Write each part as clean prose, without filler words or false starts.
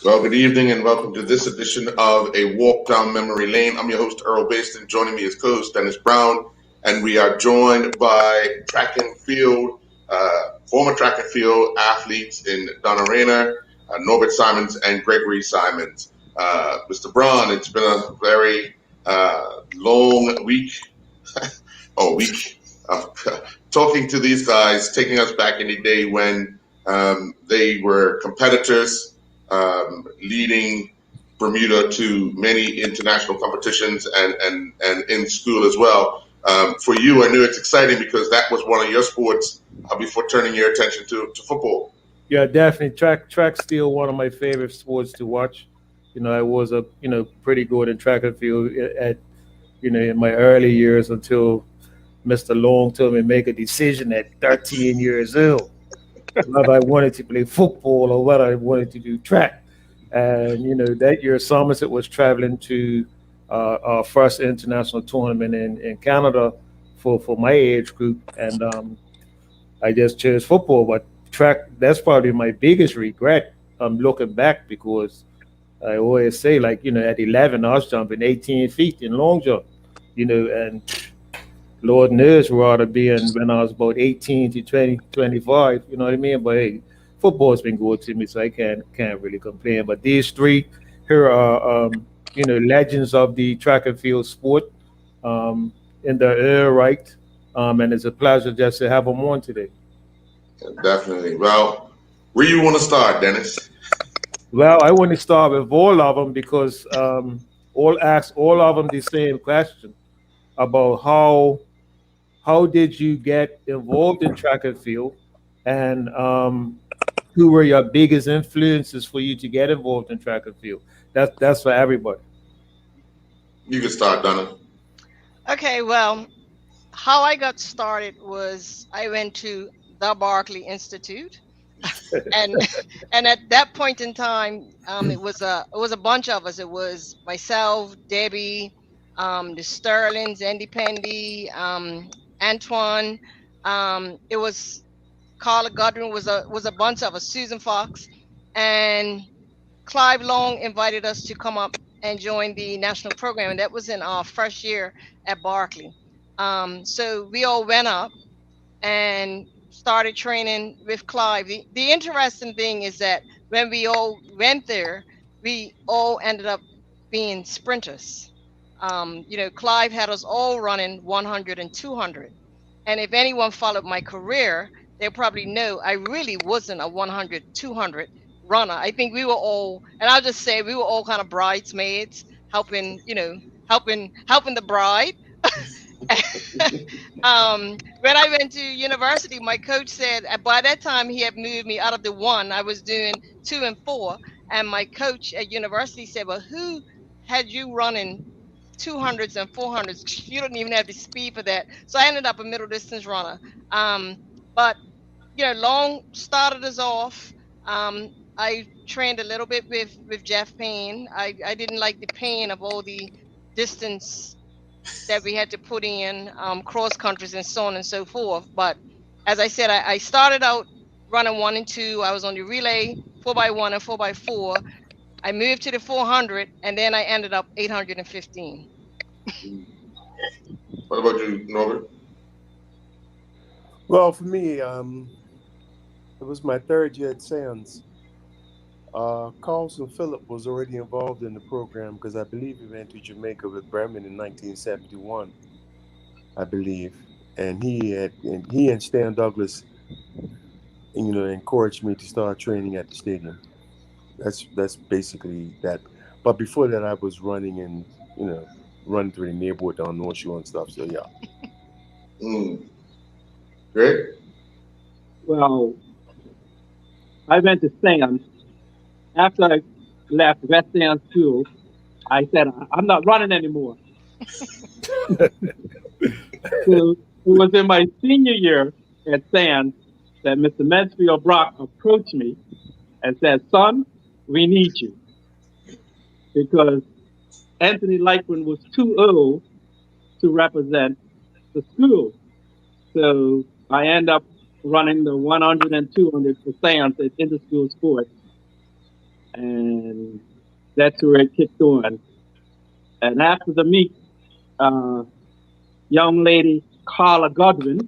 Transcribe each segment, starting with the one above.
Well, good evening and welcome to this edition of A Walk Down Memory Lane. I'm your host, Earl Baston. Joining me is co-host Dennis Brown, and we are joined by former track and field athletes in Donna Rayner, Norbert Simons, and Gregory Simons. Mr. Brown, it's been a very long week of talking to these guys, taking us back in the day when they were competitors, leading Bermuda to many international competitions and in school as well. For you, I knew it's exciting because that was one of your sports before turning your attention to football. Yeah, definitely. Track's still one of my favorite sports to watch. I was a pretty good in track and field at in my early years until Mr. Long told me to make a decision at 13 years old whether I wanted to play football or whether I wanted to do track. And that year Somerset was traveling to our first international tournament in Canada for my age group, and I just chose football. But track, that's probably my biggest regret. Looking back, because I always say, like, at 11, I was jumping 18 feet in long jump, and Lord knows where I'd have been when I was about 18 to 20, 25, you know what I mean? But hey, football's been good to me, so I can't really complain. But these three here are, legends of the track and field sport in their era, right? And it's a pleasure just to have them on today. Definitely. Well, where you want to start, Dennis? Well, I want to start with all of them because all ask all of them the same question about how did you get involved in track and field, and who were your biggest influences for you to get involved in track and field? That's for everybody. You can start, Donna. Okay, well, how I got started was I went to the Barclay Institute, and and at that point in time, it was a bunch of us. It was myself, Debbie, the Sterlings, Andy Pendy, Antoine. It was Carla Godwin, was a bunch of us. Susan Fox, and Clive Long invited us to come up and join the national program, and that was in our first year at Barclay. So we all went up and started training with Clive. The interesting thing is that when we all went there, we all ended up being sprinters. Clive had us all running 100 and 200. And if anyone followed my career, they probably know I really wasn't a 100, 200 runner. I think we were all, and I'll just say we were all kind of bridesmaids, helping, helping the bride. When I went to university, my coach said by that time he had moved me out of the one. I was doing 2 and 4, and my coach at university said, "Well, who had you running 200s and 400s? You don't even have the speed for that." So I ended up a middle distance runner. But Long started us off. I trained a little bit with Jeff Payne. I didn't like the pain of all the distance that we had to put in, cross countries and so on and so forth. But as I said, I started out running 1 and 2. I was on the relay 4x1 and 4x4. I moved to the 400, and then I ended up 815. What about you, Norbert? Well, for me, it was my third year at Sands. Carlson Phillip was already involved in the program because I believe he went to Jamaica with Bremen in 1971, I believe. And he and Stan Douglas, encouraged me to start training at the stadium. That's basically that. But before that, I was running and running through the neighborhood down North Shore and stuff. So yeah. Great. Well, I went to Sands. After I left West Sands School, I said, I'm not running anymore. So it was in my senior year at Sands that Mr. Mansfield Brock approached me and said, "Son, we need you." Because Anthony Lightman was too old to represent the school. So I end up running the 100 and 200 for Sands at inter-school sports. and that's where it kicked on. And after the meet, uh, young lady Carla Godwin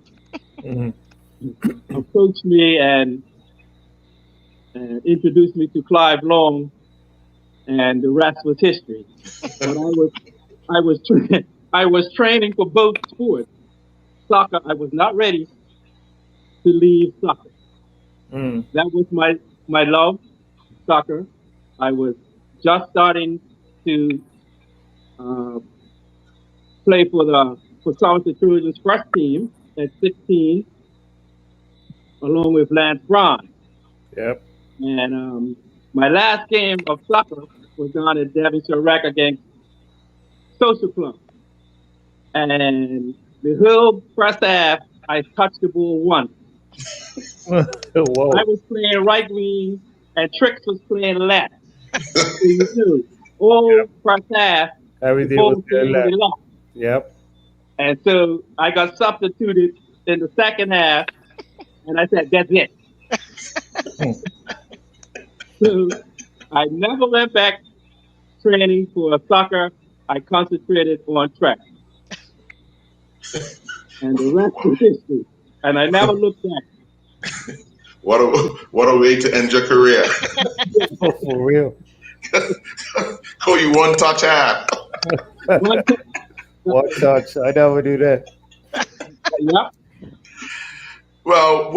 Mhm. approached me and introduced me to Clive Long, and the rest was history. But I was training for both sports. Soccer, I was not ready to leave soccer. Mm. That was my love, soccer. I was just starting to uh, play for Somerset Trojans first team at 16, along with Lance Brown. Yep. And my last game of soccer was down at Devonshire Rec against Social Club. And the whole first half, I touched the ball once. I Whoa. was playing right wing, and Trix was playing left. So you knew all first half, the Everything was ball there came to the left. left. Yep. And so I got substituted in the second half, and I said, that's it. Mm. So I never went back training for soccer. I concentrated on track, and the rest is history. And I never looked back. What a way to end your career. Oh, for real. Call you one touch ad. One, One touch. I never do that. yeah. Well,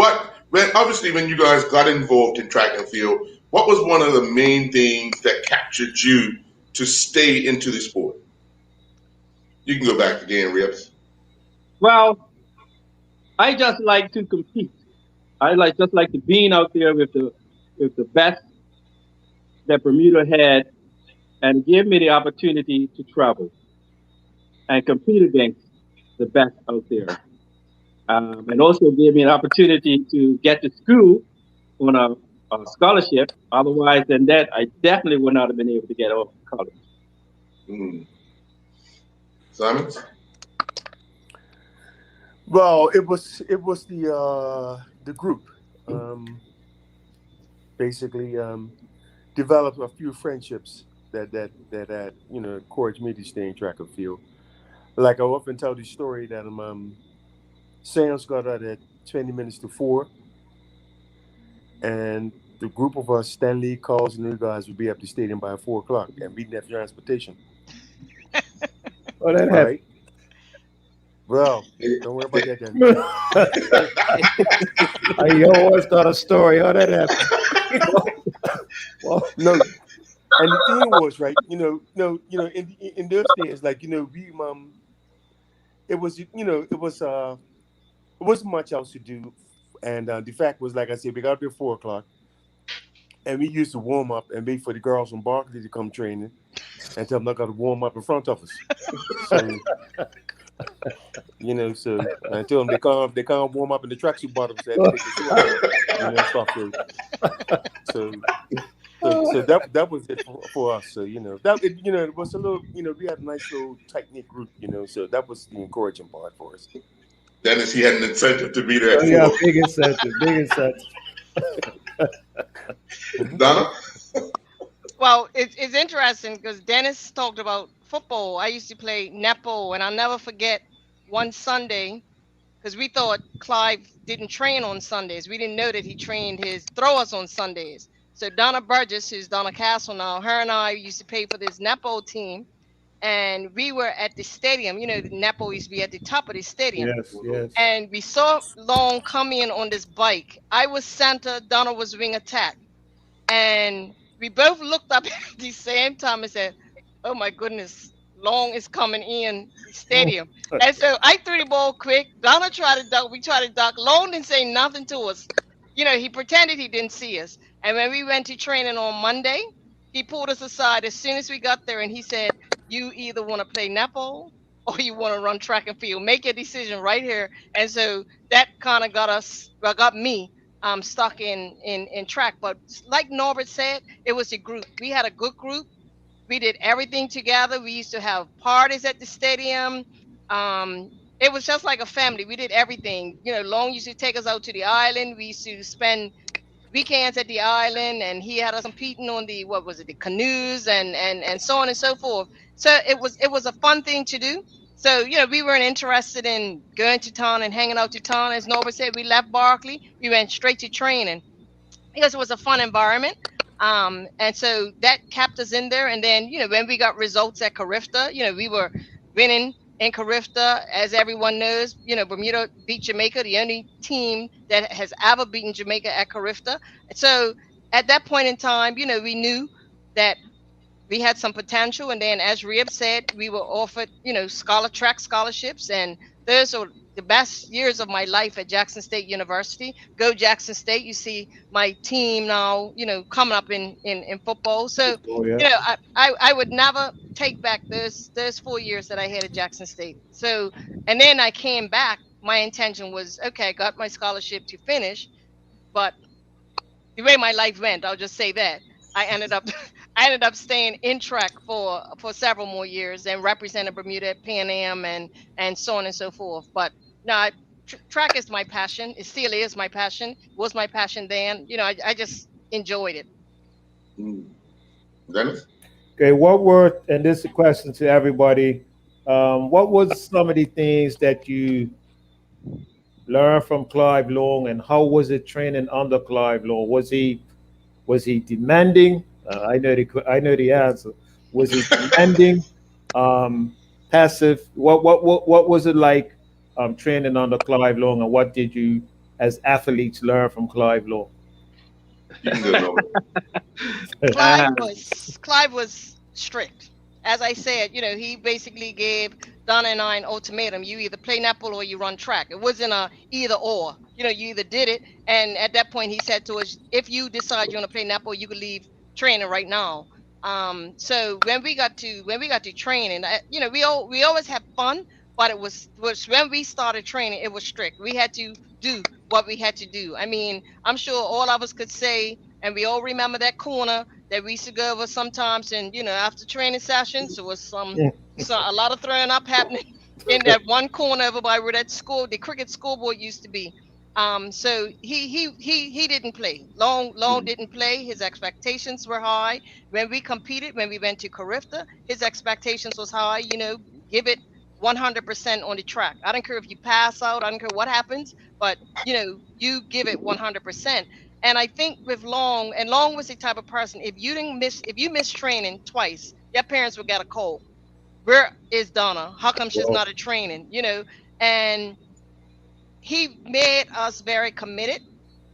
obviously when you guys got involved in track and field, what was one of the main things that captured you to stay into the sport? You can go back again, Rips. Well, I just like to compete. I just like to being out there with the best that Bermuda had, and give me the opportunity to travel and compete against the best out there. And also gave me an opportunity to get to school on a scholarship. Otherwise than that, I definitely would not have been able to get off college. Mm. Simons? Well, it was the group. Basically, developed a few friendships that had encouraged me to stay in track and field. Like I often tell the story that Sam's got out at 20 minutes to 4, and the group of us, Stanley, Calls, and you guys, would be at the stadium by 4 o'clock, and we didn't have transportation. Oh, that All happened. right. Well, don't worry about that then. I always got a story. How that happened. Well, No, and the thing was, right, in those days, like, we it was it wasn't much else to do, and the fact was, like I said, we got up at 4 o'clock, and we used to warm up and wait for the girls from Barclay to come training, and tell them they got to warm up in front of us. So, so I tell them they can't warm up in the tracksuit bottoms. They have to take the shorts off, and stuff. So that was it for us. So it was a little, we had a nice little tight knit group. So that was the encouraging part for us. Dennis, he had an incentive to be there oh, at yeah, 4. big incentive. Big incentive. Donna? Well, it's interesting because Dennis talked about football. I used to play netball, and I'll never forget one Sunday because we thought Clive didn't train on Sundays. We didn't know that he trained his throwers on Sundays. So Donna Burgess, who's Donna Castle now, her and I used to play for this netball team, and we were at the stadium. The netball used to be at the top of the stadium. Yes, yes. And we saw Long come in on this bike. I was center, Donna was wing attack. And we both looked up at the same time and said, oh my goodness, Long is coming in the stadium. And so I threw the ball quick. Donna tried to duck. We tried to duck. Long didn't say nothing to us. He pretended he didn't see us. And when we went to training on Monday, he pulled us aside as soon as we got there and he said, you either want to play netball or you want to run track and field. Make a decision right here. And so that kind of got me stuck in track. But like Norbert said, it was a group. We had a good group. We did everything together. We used to have parties at the stadium. It was just like a family. We did everything. Long used to take us out to the island. We used to spend weekends at the island, and he had us competing on the, what was it, the canoes, and so on and so forth. So it was a fun thing to do. So, we weren't interested in going to town and hanging out to town. As Norbert said, we left Barkley, we went straight to training because it was a fun environment. And so that kept us in there. And then, when we got results at Carifta, we were winning in Carifta. As everyone knows, Bermuda beat Jamaica, the only team that has ever beaten Jamaica at Carifta. So at that point in time, we knew that we had some potential. And then, as Rib said, we were offered, track scholarships. And those are the best years of my life at Jackson State University. Go Jackson State. You see my team now, coming up in football. So, I would never take back those 4 years that I had at Jackson State. So, and then I came back. My intention was, okay, I got my scholarship to finish, but the way my life went, I'll just say that I ended up staying in track for several more years and represented Bermuda at Pan Am and so on and so forth. But no, track is my passion. It still is my passion. It was my passion then. I just enjoyed it. Dennis? Okay, and this is a question to everybody, what was some of the things that you learned from Clive Long, and how was it training under Clive Long? Was he demanding? I know the answer. Was he demanding? Passive? What was it like training under Clive Long, and what did you, as athletes, learn from Clive Long? Clive was strict. As I said, he basically gave Donna and I an ultimatum. You either play netball or you run track. It wasn't a either or. You either did it. And at that point, he said to us, if you decide you want to play netball, you could leave training right now. So when we got to training, we always had fun, but it was when we started training, it was strict. We had to do what we had to do. I mean, I'm sure all of us could say, and we all remember that corner that we used to go over sometimes, and after training sessions, there was a lot of throwing up happening in that one corner over by where the cricket scoreboard used to be. So he didn't play. Long didn't play. His expectations were high. When we competed, when we went to Carifta, his expectations was high. Give it 100% on the track. I don't care if you pass out. I don't care what happens, but you give it 100%. And I think with Long was the type of person, if you miss training twice, your parents would get a call. Where is Donna? How come she's not at training? And he made us very committed.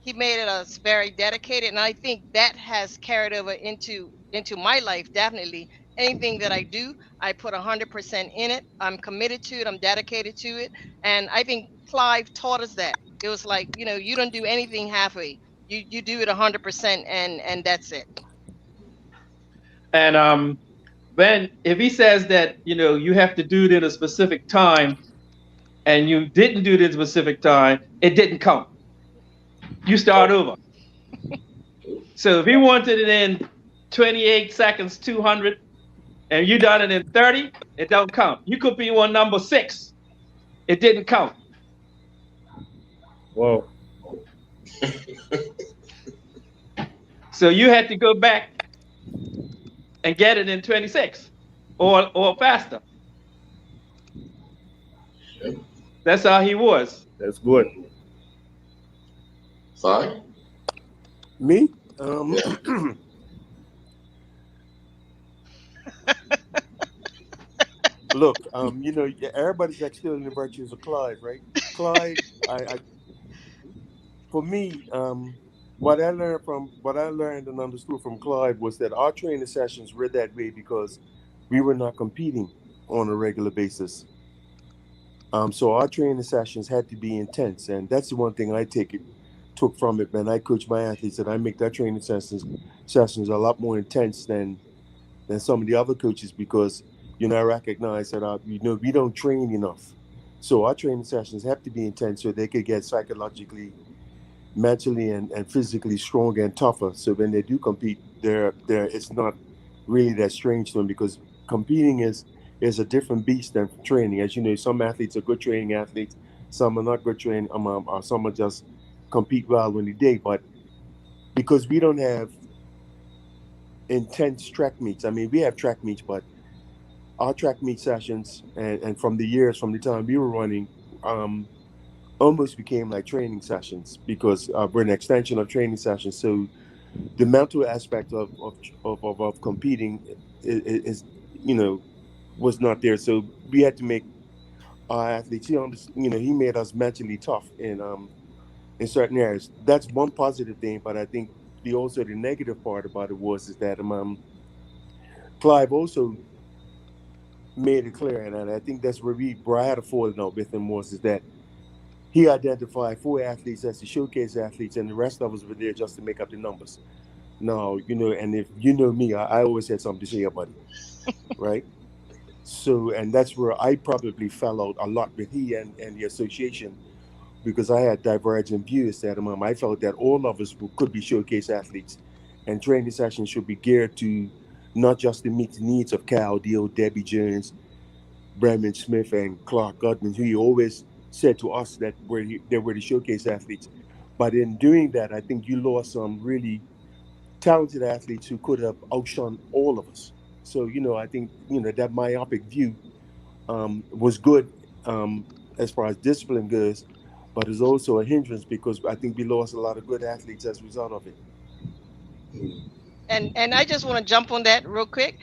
He made us very dedicated. And I think that has carried over into my life, definitely. Anything that I do, I put 100% in it. I'm committed to it. I'm dedicated to it. And I think Clive taught us that. It was like, you don't do anything halfway. You do it 100%, and that's it. And if he says that you have to do it in a specific time, and you didn't do it in a specific time, it didn't count. You start over. So if he wanted it in 28 seconds, 200, and you done it in 30, it don't count. You could be on number 6. It didn't count. Whoa. So you had to go back and get it in 26 or faster. That's how he was. That's good. Sorry? Me? Look, everybody's extolling the virtues of Clive, right? Clive, for me, what I learned and understood from Clive was that our training sessions were that way because we were not competing on a regular basis. So our training sessions had to be intense, and that's the one thing I took from it. When I coach my athletes, that I make their training sessions a lot more intense than some of the other coaches, because I recognize that we don't train enough. So our training sessions have to be intense so they could get psychologically, mentally, and physically stronger and tougher. So when they do compete, it's not really that strange to them, because competing is a different beast than training. As you know, some athletes are good training athletes, some are not good training, some are just compete well in the day. But because we don't have intense track meets. I mean, we have track meets, but our track meet sessions and from the time we were running, almost became like training sessions because we're an extension of training sessions. So the mental aspect of competing is was not there. So we had to make our athletes. He made us mentally tough in certain areas. That's one positive thing, but I think the negative part about it is that Clive also made it clear, and I think that's where I had a falling out with him is that he identified 4 athletes as the showcase athletes, and the rest of us were there just to make up the numbers. Now, and if you know me, I always had something to say about it, right? So, and that's where I probably fell out a lot with he and the association, because I had divergent views that I felt that all of us could be showcase athletes, and training sessions should be geared to not just to meet the needs of Cal Deal, Debbie Jones, Brandon Smith, and Clark Gutman, who he always said to us that they were the showcase athletes. But in doing that, I think you lost some really talented athletes who could have outshone all of us. So, I think, that myopic view was good as far as discipline goes, but it's also a hindrance because I think we lost a lot of good athletes as a result of it. And I just want to jump on that real quick.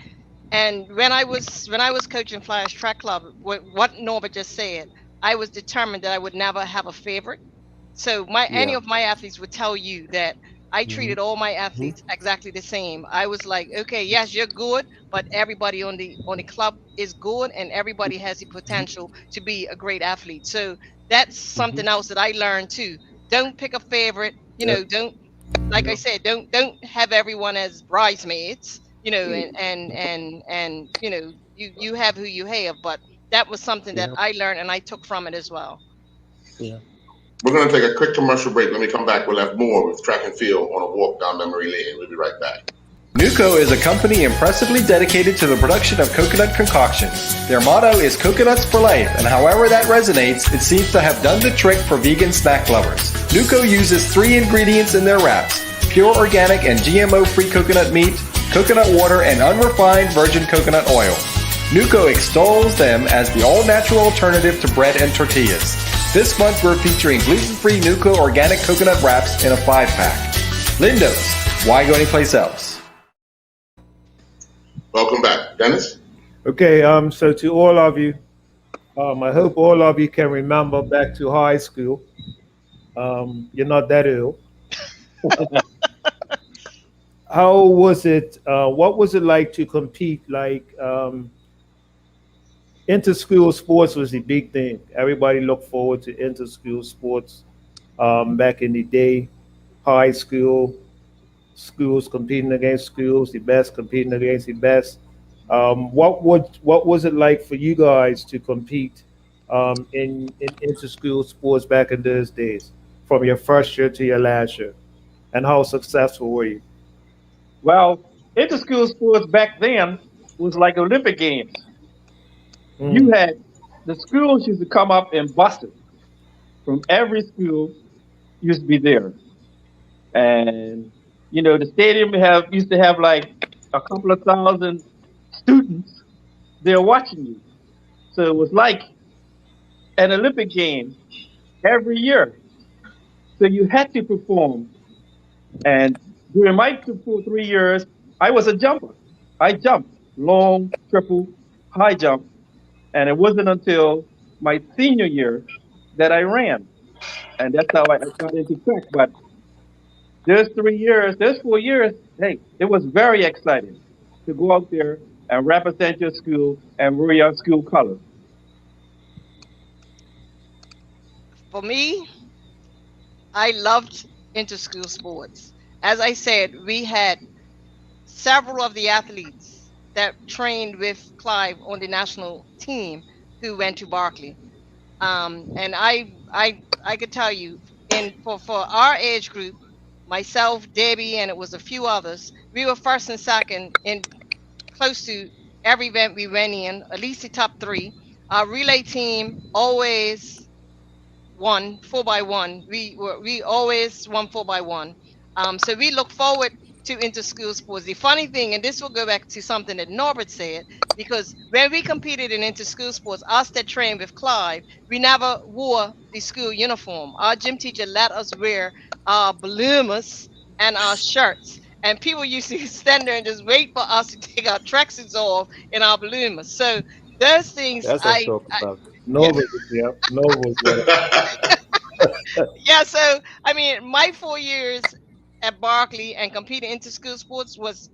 And when I was coaching Flyers Track Club, what Norbert just said, I was determined that I would never have a favorite. So any of my athletes would tell you that I treated all my athletes exactly the same. I was like, okay, yes, you're good, but everybody on the club is good, and everybody has the potential to be a great athlete. So that's something else that I learned too. Don't pick a favorite. Don't, like I said, don't have everyone as bridesmaids. And you have who you have. But that was something that I learned and I took from it as well. Yeah. We're going to take a quick commercial break. When we come back, we'll have more with track and field on a walk down memory lane. We'll be right back. Nuco is a company impressively dedicated to the production of coconut concoctions. Their motto is coconuts for life, and however that resonates, it seems to have done the trick for vegan snack lovers. Nuco uses 3 ingredients in their wraps: pure organic and GMO-free coconut meat, coconut water, and unrefined virgin coconut oil. Nuco extols them as the all-natural alternative to bread and tortillas. This month we're featuring gluten-free Nuco organic coconut wraps in a 5-pack. Lindo's, why go anyplace else? Welcome back. Dennis? Okay, so to all of you, I hope all of you can remember back to high school. You're not that ill. How was it? What was it like to compete? Inter-school sports was the big thing. Everybody looked forward to inter-school sports back in the day. High school, schools competing against schools, the best competing against the best. What was it like for you guys to compete in inter-school sports back in those days, from your first year to your last year, and how successful were you? Well, inter-school sports back then was like Olympic Games. You had the schools used to come up in buses from every school used to be there, and the stadium used to have like a couple of thousand students there watching you. So it was like an Olympic game every year. So you had to perform. And during my 3 years, I was a jumper. I jumped long, triple, high jump. And it wasn't until my senior year that I ran. And that's how I got into track. But those 4 years, hey, it was very exciting to go out there and represent your school and wear your school colors. For me, I loved inter-school sports. As I said, we had several of the athletes that trained with Clive on the national team who went to Berkeley. And I could tell you, for our age group, myself, Debbie, and it was a few others, we were first and second in close to every event we went in, at least the top 3. Our relay team always won 4x1. We always won 4x1. So we look forward to inter-school sports. The funny thing, and this will go back to something that Norbert said, because when we competed in inter-school sports, us that trained with Clive, we never wore the school uniform. Our gym teacher let us wear our bloomers and our shirts. And people used to stand there and just wait for us to take our tracksuits off in our bloomers. So those things, That's what I'm talking about. yeah, Noble, yeah, Noble, yeah. yeah. So I mean, my 4 years at Barkley and competing inter school sports was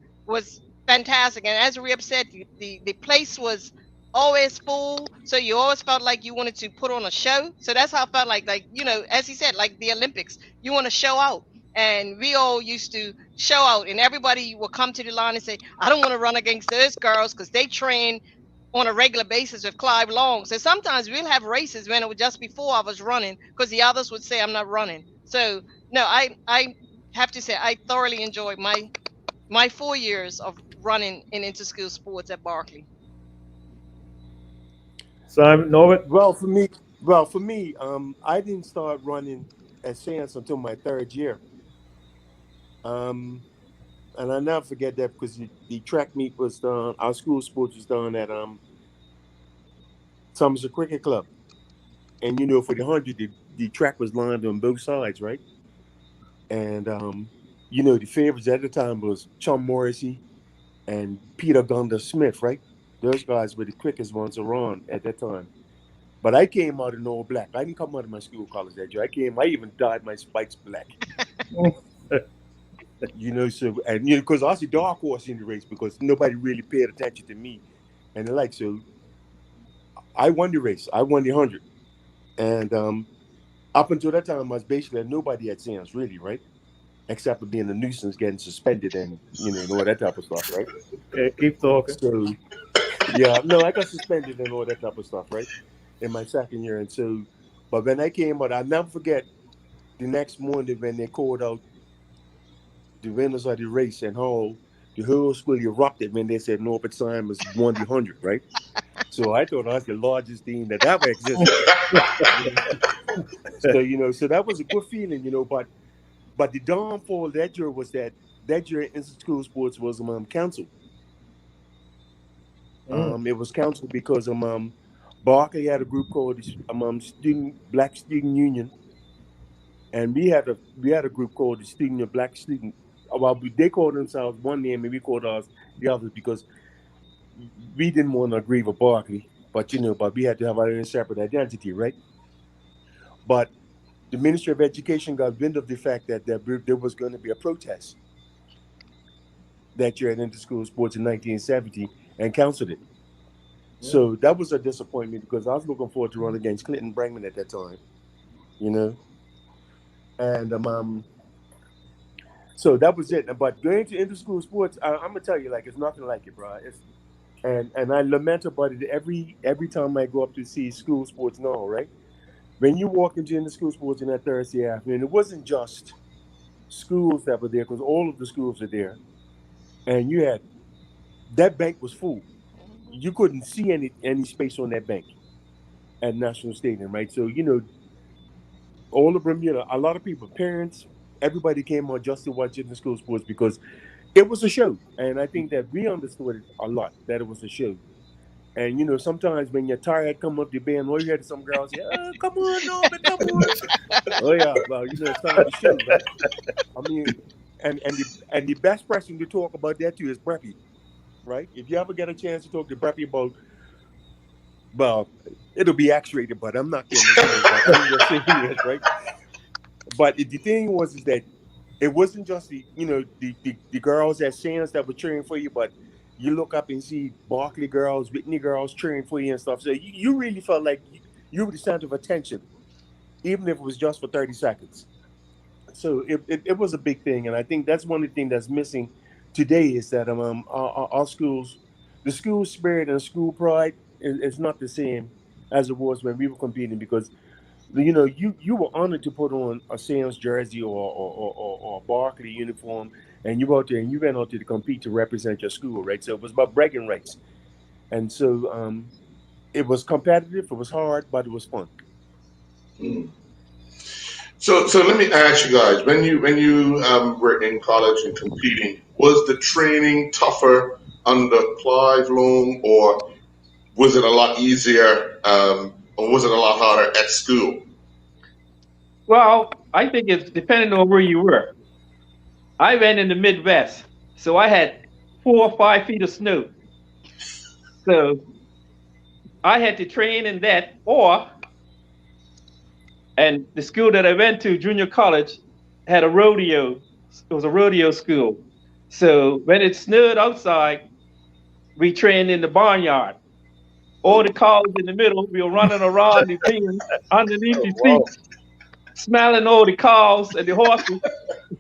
fantastic. And as Reb said, the place was always full, so you always felt like you wanted to put on a show. So that's how I felt like as he said, like the Olympics, you want to show out. And we all used to show out, and everybody would come to the line and say, I don't want to run against those girls because they train on a regular basis with Clive Long. So sometimes we'll have races when it would just be 4 of us running because the others would say, I'm not running. So no, I have to say I thoroughly enjoyed my 4 years of running in inter-school sports at Barkley. Simon, Norbert, Well, for me, I didn't start running at Sands until my 3rd year. And I never forget that because the track meet was done. Our school sports was done at Somerset Cricket Club, and for the 100, the track was lined on both sides, right? And the favorites at the time was Chum Morrissey and Peter Gunder Smith, right? Those guys were the quickest ones around at that time. But I came out in all black. I didn't come out of my school colors that year. I even dyed my spikes black. Because I was a dark horse in the race because nobody really paid attention to me. And so I won the race. I won the 100. And up until that time, I was basically nobody at Sands, really, right? Except for being a nuisance, getting suspended and, all that type of stuff, right? okay, keep talking. So, yeah, no, I got suspended and all that type of stuff, right? In my 2nd year. And so, but when I came out, I'll never forget the next morning when they called out the winners of the race and how the whole school erupted when they said Norbert Simons won the 100, right? So I thought I was the largest team that ever existed. So that was a good feeling, but the downfall that year was that year inter-school sports was canceled. It was canceled because Barkley had a group called Black Student Union, and we had a group called the Black Student. Well, they called themselves one name, and we called ours the others because we didn't want to agree with Barkley, but we had to have our own separate identity, right? But the Ministry of Education got wind of the fact that there was going to be a protest that year at inter-school sports in 1970 and canceled it. Yeah. So that was a disappointment because I was looking forward to run against Clinton Brangman at that time, and so that was it. But going to inter-school sports, I'm gonna tell you, it's nothing like it, bro. And I lament about it every time I go up to see school sports now, right? When you walk into inter-school sports in that Thursday afternoon, it wasn't just schools that were there because all of the schools are there, and you had that bank was full. You couldn't see any space on that bank at National Stadium, right? So all of Bermuda, a lot of people, parents, everybody came out just to watch inter-school sports because it was a show, and I think that we understood it a lot that it was a show. And sometimes when you're tired, come up the band, all you hear some girls say, "Oh, come on, Norbert, come on." Oh yeah, well, it's time to show, right? I mean, and the best person to talk about that to is Breppy, right? If you ever get a chance to talk to Breppy about, well, it'll be X-rated, but I'm not kidding. Right? But the thing is that it wasn't just the girls at Sands that were cheering for you, but you look up and see Barkley girls, Whitney girls cheering for you and stuff. So you really felt like you were the center of attention, even if it was just for 30 seconds. So it was a big thing, and I think that's one of the things that's missing today is that our schools, the school spirit and school pride is not the same as it was when we were competing because you were honored to put on a Sands jersey or a Barkley uniform, and you out there and you went out there to compete to represent your school, right? So it was about bragging rights, and so it was competitive. It was hard, but it was fun. So let me ask you guys: when you were in college and competing, was the training tougher under Clive Long, or was it a lot easier, or was it a lot harder at school? Well, I think it's depending on where you were. I ran in the Midwest, so I had 4 or 5 feet of snow. So I had to train in that, and the school that I went to, junior college, had a rodeo. It was a rodeo school. So when it snowed outside, we trained in the barnyard. All the cows in the middle, we were running around the pen underneath the Wow. seats, smelling all the cows and the horses.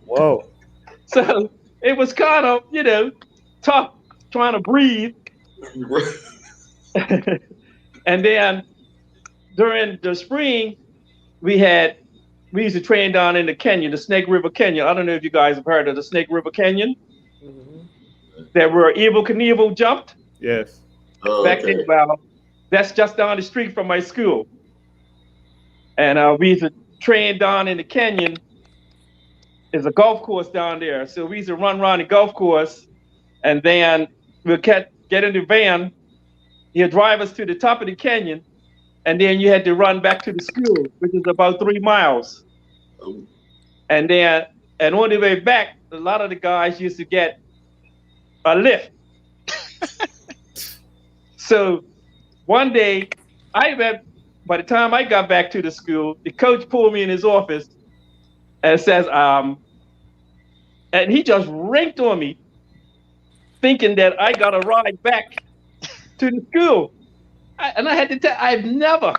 Wow. So it was kind of, tough trying to breathe. And then during the spring, we used to train down in the canyon, the Snake River Canyon. I don't know if you guys have heard of the Snake River Canyon. That where Evel Knievel jumped Yes. Oh, back okay. then. Well, that's just down the street from my school. And we used to train down in the canyon. There's a golf course down there. So we used to run around the golf course, and then we'll get in the van. He'll drive us to the top of the canyon, and then you had to run back to the school, which is about 3 miles. Oh, And on the way back, a lot of the guys used to get a lift. So one day, by the time I got back to the school, the coach pulled me in his office and says, and he just ranked on me, thinking that I got a ride back to the school. And I had to tell, I've never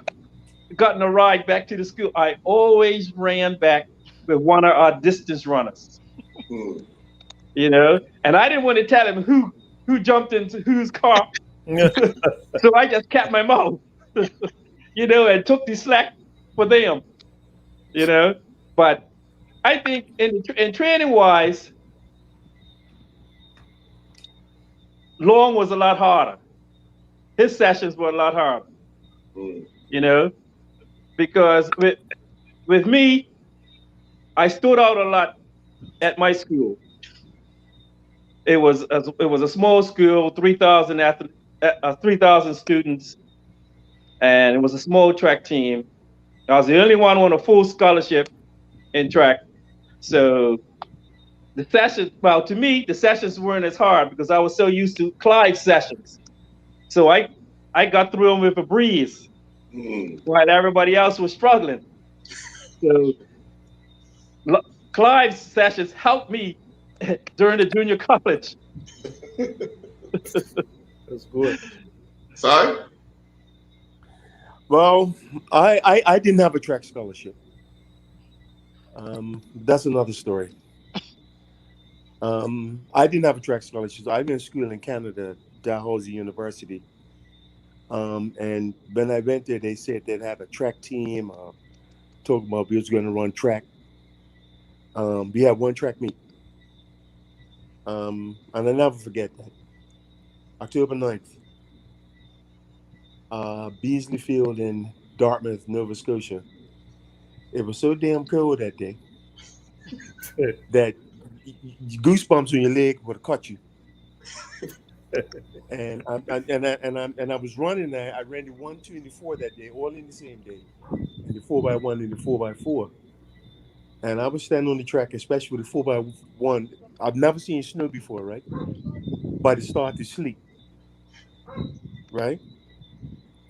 gotten a ride back to the school. I always ran back with one of our distance runners, hmm. and I didn't want to tell him who jumped into whose car. So I just kept my mouth, and took the slack for them, But I think in training wise, Long was a lot harder. His sessions were a lot harder, Hmm. Because with me, I stood out a lot at my school. It was a small school, 3,000 students, and it was a small track team. I was the only one on a full scholarship in track. So to me, the sessions weren't as hard because I was so used to Clive's sessions. So I got through them with a breeze Hmm. while everybody else was struggling. So Clive's sessions helped me during the junior college. That's good. Sorry? Well, I didn't have a track scholarship. That's another story. I didn't have a track scholarship. I went to school in Canada, Dalhousie University. And when I went there, they said they'd have a track team. Talking about we was going to run track. We had one track meet. And I'll never forget that. October 9th. Beasley Field in Dartmouth, Nova Scotia. It was so damn cold that day that goosebumps on your leg would have caught you. And I was running that. I ran the 1, 2, and the 4 that day, all in the same day, and the 4x1 and the 4x4. And I was standing on the track, especially with the 4x1. I've never seen snow before, right? But it started to sleep, right?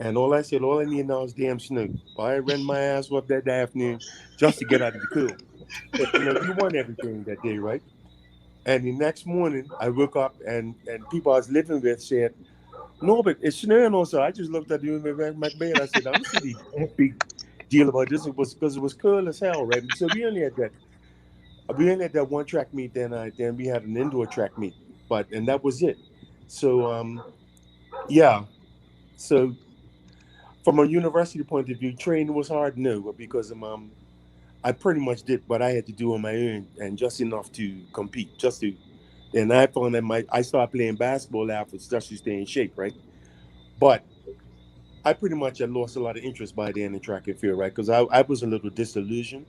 And all I need now is damn snow. I ran my ass off that afternoon just to get out of the cold. You won everything that day, right? And the next morning, I woke up and people I was living with said, "No, but it's snowing also." I just looked at the McBain. I said, "I don't see the big deal about this." It was because it was cold as hell, right? So we only had that one track meet. Then we had an indoor track meet, and that was it. So yeah. So from a university point of view, training was hard, no, because I pretty much did what I had to do on my own and just enough to compete, and I found that I started playing basketball afterwards just to stay in shape, right? But I pretty much had lost a lot of interest by then in track and field, right? Because I was a little disillusioned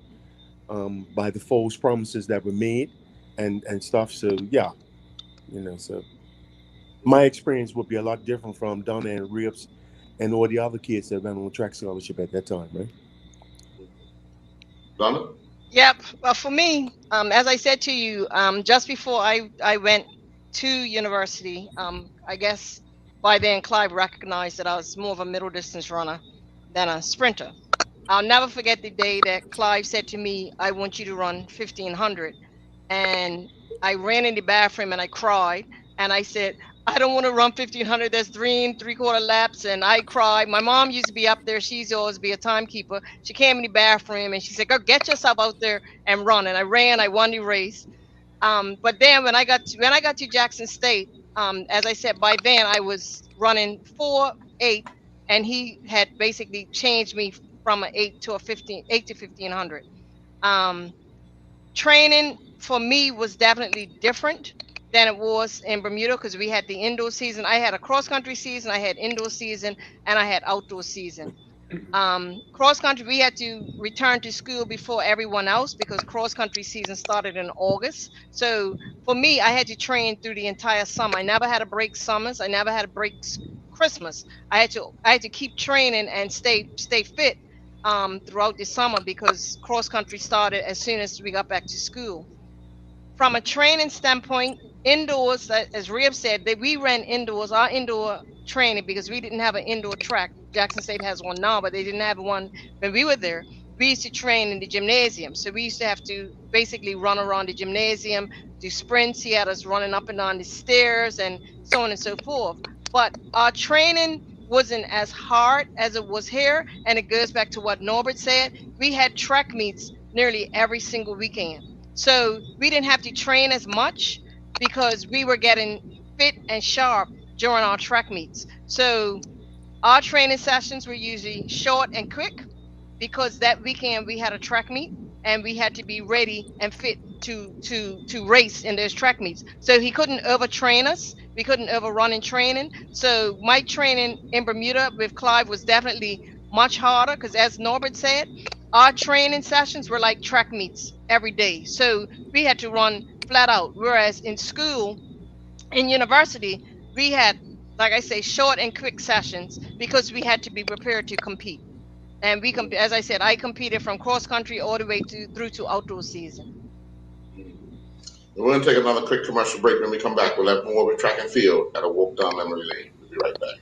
by the false promises that were made and stuff. So yeah, so my experience would be a lot different from Donna and Rips and all the other kids that ran on track scholarship at that time, right? Donna? Yep. Well, for me, as I said to you, just before I went to university, I guess by then Clive recognized that I was more of a middle distance runner than a sprinter. I'll never forget the day that Clive said to me, "I want you to run 1500." And I ran in the bathroom and I cried. And I said, "I don't want to run 1500. There's 3 3/4 laps." And I cried. My mom used to be up there. She used to always be a timekeeper. She came in the bathroom and she said, "Go get yourself out there and run." And I ran. I won the race. But then when I got to Jackson State, as I said, by then I was running 4:08, and he had basically changed me from an 8 to 1500. Training for me was definitely different than it was in Bermuda, because we had the indoor season. I had a cross country season, I had indoor season, and I had outdoor season. Cross country, we had to return to school before everyone else because cross country season started in August. So for me, I had to train through the entire summer. I never had a break summers. I never had a break Christmas. I had to keep training and stay fit throughout the summer because cross country started as soon as we got back to school. From a training standpoint, indoors, as Rib said, that we ran indoors, our indoor training, because we didn't have an indoor track. Jackson State has one now, but they didn't have one when we were there. We used to train in the gymnasium. So we used to have to basically run around the gymnasium, do sprints. He had us running up and down the stairs and so on and so forth. But our training wasn't as hard as it was here. And it goes back to what Norbert said. We had track meets nearly every single weekend. So we didn't have to train as much because we were getting fit and sharp during our track meets. So our training sessions were usually short and quick because that weekend we had a track meet and we had to be ready and fit to race in those track meets. So he couldn't overtrain us. We couldn't overrun in training. So my training in Bermuda with Clive was definitely much harder because, as Norbert said, our training sessions were like track meets every day. So we had to run flat out. Whereas in school, in university, we had, like I say, short and quick sessions because we had to be prepared to compete. And we, as I said, I competed from cross country all the way through to outdoor season. We're going to take another quick commercial break. When we come back, we'll have more with track and field at a walk down memory lane. We'll be right back.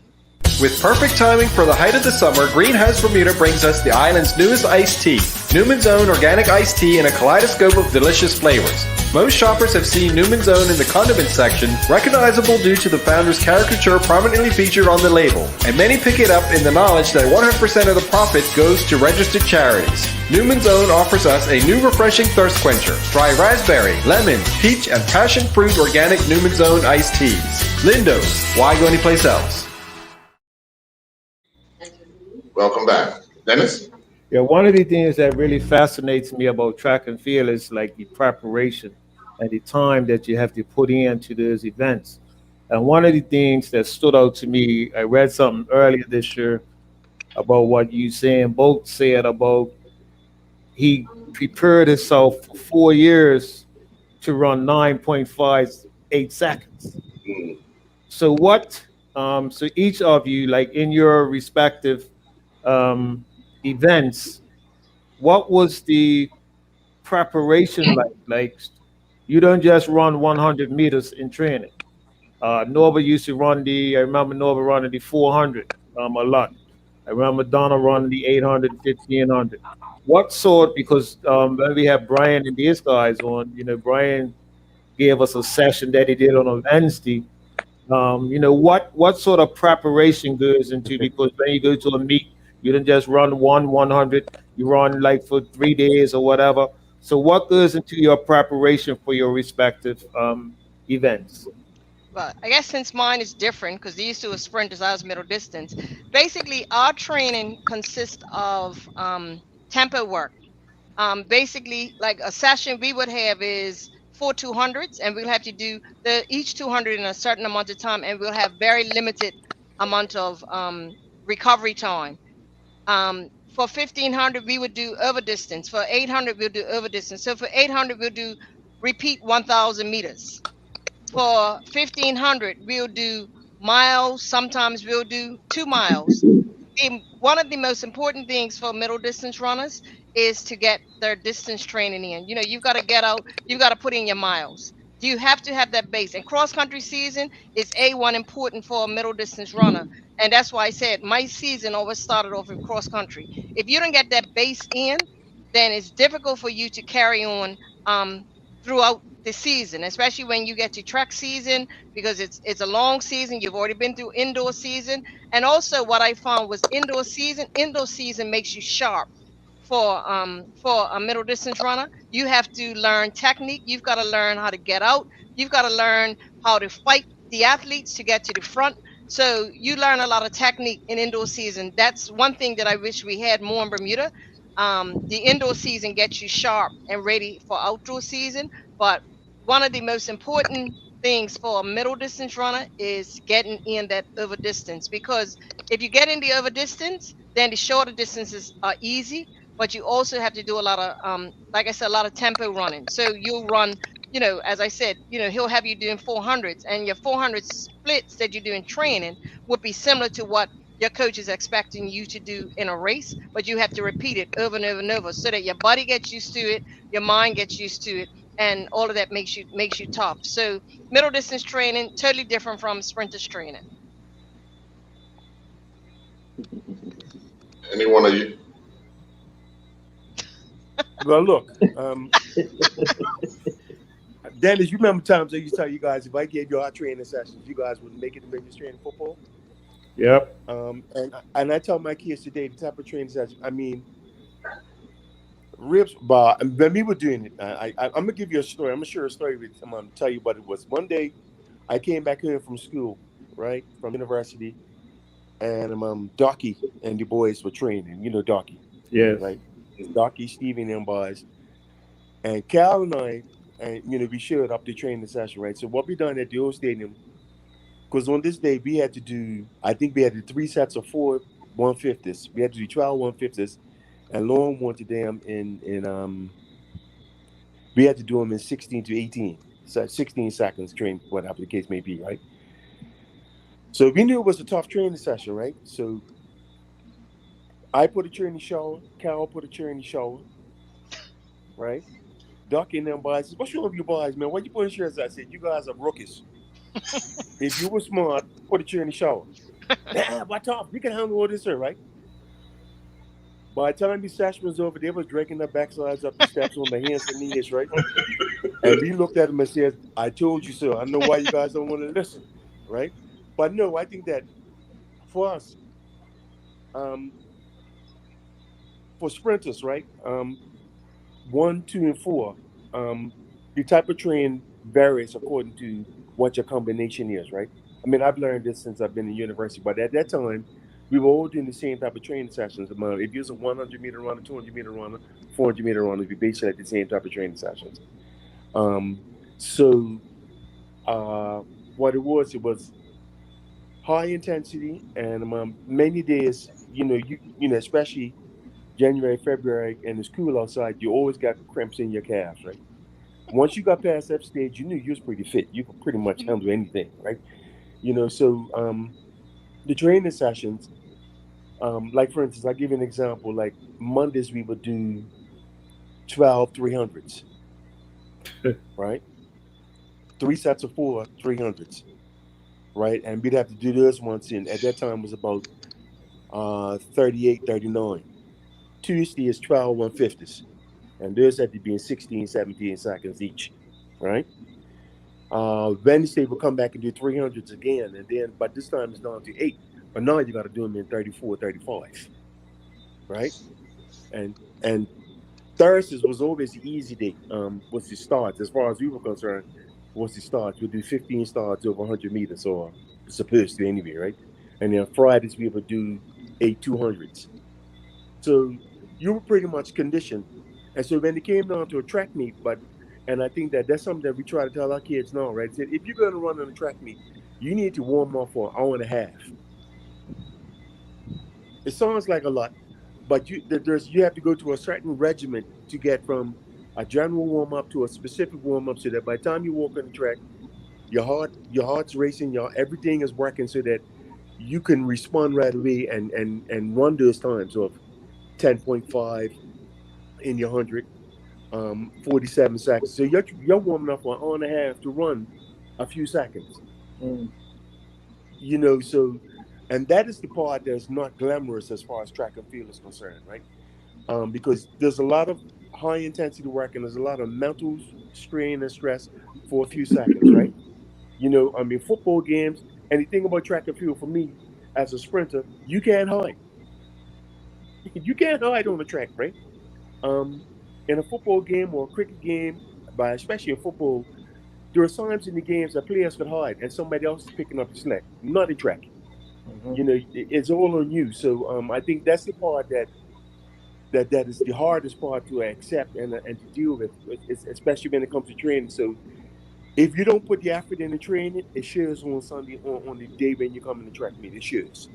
With perfect timing for the height of the summer, Greenhouse Bermuda brings us the island's newest iced tea, Newman's Own Organic Iced Tea in a kaleidoscope of delicious flavors. Most shoppers have seen Newman's Own in the condiment section, recognizable due to the founder's caricature prominently featured on the label, and many pick it up in the knowledge that 100% of the profit goes to registered charities. Newman's Own offers us a new refreshing thirst quencher, dry raspberry, lemon, peach, and passion fruit organic Newman's Own iced teas. Lindo's, why go anyplace else? Welcome back. Dennis? Yeah, one of the things that really fascinates me about track and field is like the preparation and the time that you have to put into those events. And one of the things that stood out to me, I read something earlier this year about what you saying both said about he prepared himself for 4 years to run 9.58 seconds. So what, so each of you, like in your respective events, what was the preparation like? Like, you don't just run 100 meters in training. Norbert used to run I remember Norbert running the 400 a lot. I remember Donna running the 800, 1500. What sort, because when we have Brian and these guys on, Brian gave us a session that he did on a Wednesday. What sort of preparation goes into, because when you go to a meet, you don't just run 100, you run like for 3 days or whatever. So what goes into your preparation for your respective events? But I guess since mine is different, because these two are sprinters, I was middle distance. Basically, our training consists of tempo work. Basically, like a session we would have is 4 200s, and we'll have to do each 200 in a certain amount of time, and we'll have very limited amount of recovery time. for 1500 we would do over distance. For 800 we'll do over distance. So for 800 we'll do repeat 1000 meters. For 1500 we'll do miles. Sometimes we'll do 2 miles. One of the most important things for middle distance runners is to get their distance training in. You know, you've got to get out, you've got to put in your miles. You have to have that base. And cross country season is A1 important for a middle distance runner. And that's why I said my season always started off in cross country. If you don't get that base in, then it's difficult for you to carry on throughout the season, especially when you get to track season, because it's a long season. You've already been through indoor season. And also what I found was indoor season makes you sharp for a middle distance runner. You have to learn technique. You've got to learn how to get out. You've got to learn how to fight the athletes to get to the front. So you learn a lot of technique in indoor season. That's one thing that I wish we had more in Bermuda. The indoor season gets you sharp and ready for outdoor season. But one of the most important things for a middle distance runner is getting in that over distance, because if you get in the over distance, then the shorter distances are easy, but you also have to do a lot of like I said, a lot of tempo running. So you'll run, you know, as I said, you know, he'll have you doing 400s, and your 400 splits that you do in training would be similar to what your coach is expecting you to do in a race, but you have to repeat it over and over and over so that your body gets used to it, your mind gets used to it, and all of that makes you tough. So middle distance training totally different from sprinters training. Any one of you? Well, look, Dennis, you remember times I used to tell you guys, if I gave you our training sessions, you guys wouldn't make it to Vegas training football. Yep. And I tell my kids today the type of training session. I mean, ribs bar. When we were doing it, I'm gonna give you a story. I'm gonna share a story with I'm gonna tell you what it was. One day, I came back here from school, right, from university, and Docky and the boys were training. You know Docky, Yes. right? It's Docky, Stevie, and them boys, and Cal and I, and you know, we showed up to training session, right? So what we done at the old stadium, because on this day we had to do, I think we had to do 3 sets of 4 150s. We had to do 12 150s. And Lauren wanted them we had to do them in 16 to 18, so 16 seconds train, whatever the case may be, right? So we knew it was a tough training session, right? So I put a chair in the shower, Carol put a chair in the shower, right? Ducky and them boys said, "What's wrong with you boys, man? Why you putting chairs?" I said, "You guys are rookies. If you were smart, put a chair in the shower." Nah, what's off? We can handle all this, right? By the time the session was over, they was dragging their backsides up the steps on their hands and knees, right? And we looked at them and said, "I told you so. I know why you guys don't want to listen," right? But no, I think that for us, for sprinters, right? 1, 2, and 4, the type of training varies according to what your combination is, right? I mean, I've learned this since I've been in university, but at that time, we were all doing the same type of training sessions. If you're a 100-meter runner, 200-meter runner, 400-meter runner, we basically had the same type of training sessions. So what it was high intensity, and many days, you know, especially January, February, and it's cool outside, you always got cramps in your calves, right? Once you got past that stage, you knew you was pretty fit. You could pretty much handle anything, right? You know, so the training sessions, like for instance, I'll give you an example. Like Mondays, we would do 12 300s, right? 3 sets of 4 300s, right? And we'd have to do this once in, at that time was about 38, 39. Tuesday is 12 150s. And those had to be in 16, 17 seconds each, right? Wednesday we'll come back and do 300s again, and then, but this time it's down to 8. But now you got to do them in 34, 35, right? And Thursdays was always the easy day. Was the starts, as far as we were concerned, was the starts. We'll do 15 starts over 100 meters, or supposed to anyway, right? And then Fridays we would do 8 200s. So you were pretty much conditioned. And so when it came down to a track meet, and I think that's something that we try to tell our kids now, right? Said, if you're going to run on a track meet, you need to warm up for an hour and a half. It sounds like a lot, but you have to go to a certain regiment to get from a general warm up to a specific warm up, so that by the time you walk on the track, your heart's racing, everything is working, so that you can respond right away and run those times of 10.5 in your 100, 47 seconds. So you're warming up for an hour and a half to run a few seconds. Mm. So, and that is the part that's not glamorous as far as track and field is concerned, right? Because there's a lot of high intensity work and there's a lot of mental strain and stress for a few seconds, right? Football games, anything about track and field for me as a sprinter, you can't hide. You can't hide on the track, right? In a football game or a cricket game, but especially in football, there are times in the games that players could hide and somebody else is picking up the slack, not the track. Mhm. It's all on you. So I think that's the part that is the hardest part to accept and to deal with, especially when it comes to training. So if you don't put the effort in the training, it shows on Sunday on the day when you come in the track meet. It shows.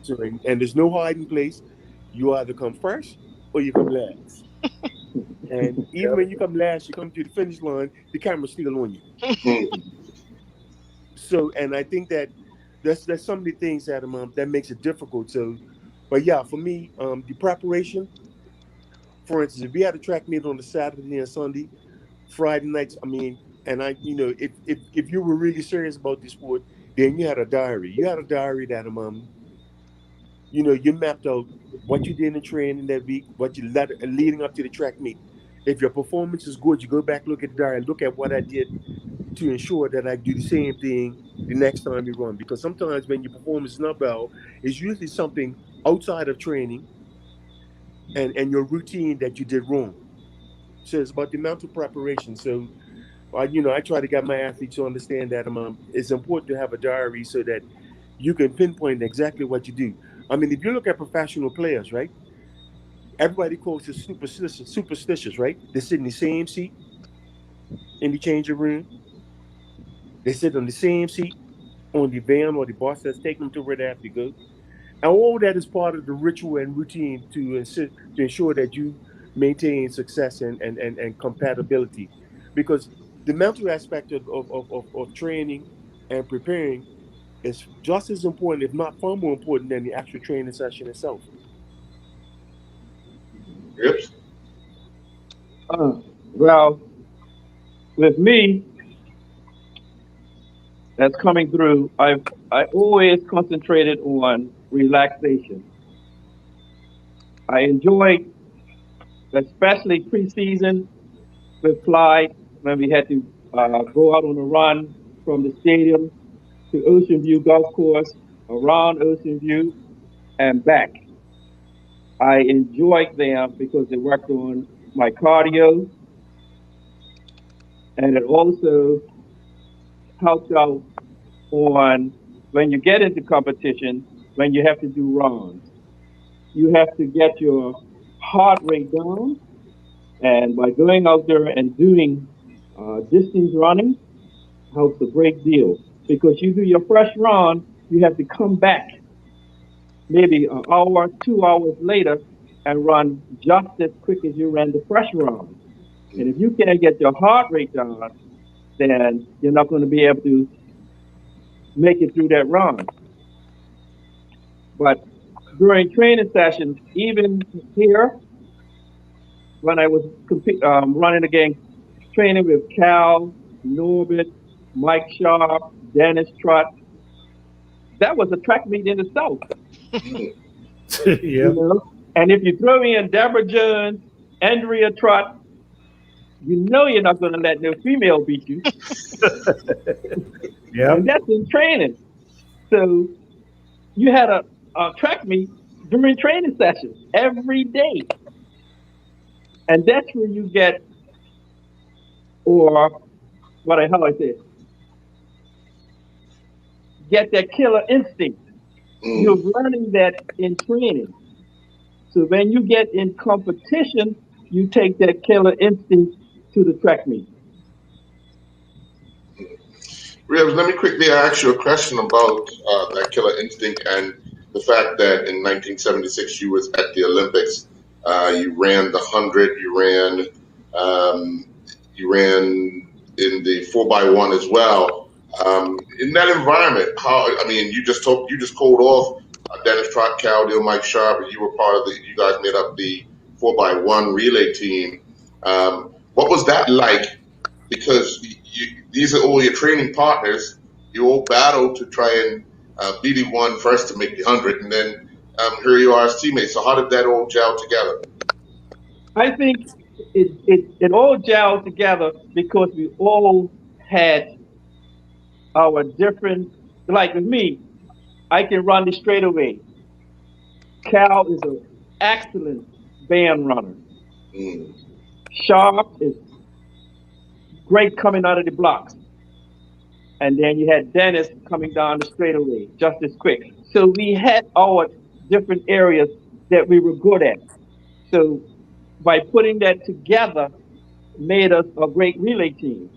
So and there's no hiding place. You either come first or you come last. And even when you come last, you come to the finish line, the camera's still on you. So, and I think that's some of the things that makes it difficult. So, but yeah, for me, the preparation. For instance, if we had a track meet on a Saturday and Sunday, Friday nights, and if you were really serious about the sport, then you had a diary. You had a diary that you mapped out what you did in training that week, what you leading up to the track meet. If your performance is good, you go back, look at the diary, look at what I did to ensure that I do the same thing the next time you run. Because sometimes when your performance is not well, it's usually something outside of training and your routine that you did wrong. So it's about the mental preparation. So I try to get my athletes to understand that it's important to have a diary so that you can pinpoint exactly what you do. If you look at professional players, right? Everybody calls it superstitious, right? They sit in the same seat in the changing room. They sit on the same seat on the van or the bus that's taking them to where they have to go. And all that is part of the ritual and routine to ensure that you maintain success and compatibility. Because the mental aspect of training and preparing is just as important, if not far more important, than the actual training session itself. Yep. Well, with me, that's coming through, I always concentrated on relaxation. I enjoyed, especially preseason with Clyde, when we had to go out on a run from the stadium to Ocean View Golf Course, around Ocean View, and back. I enjoyed them because they worked on my cardio, and it also helped out on when you get into competition, when you have to do runs. You have to get your heart rate down, and by going out there and doing distance running helps a great deal because you do your first run, you have to come back maybe an hour, 2 hours later and run just as quick as you ran the first run. And if you can't get your heart rate down, then you're not going to be able to make it through that run. But during training sessions, even here, when I was running against training with Cal, Norbert, Mike Sharp, Dennis Trott, that was a track meet in itself. Yeah. And if you throw in Deborah Jones, Andrea Trott, you know you're not going to let no female beat you. Yeah. And that's in training. So you had a track meet during training sessions every day. And that's where you get, or how I say it, get that killer instinct. You're learning that in training. So when you get in competition, you take that killer instinct to the track meet. Ribs, let me quickly ask you a question about that killer instinct and the the fact that in 1976 you was at the Olympics. You ran the 100. You ran in the 4x1 as well. In that environment, you just called off Dennis Trott, Cal Deal, Mike Sharp, and you were part of you guys made up the 4x1 relay team. What was that like? Because these are all your training partners. You all battled to try and be the one first to make the 100, and then here you are as teammates. So how did that all gel together? I think it all gelled together because we all had our different, like with me, I can run the straightaway. Cal is an excellent band runner. Mm. Sharp is great coming out of the blocks. And then you had Dennis coming down the straightaway just as quick. So we had our different areas that we were good at. So by putting that together, made us a great relay team.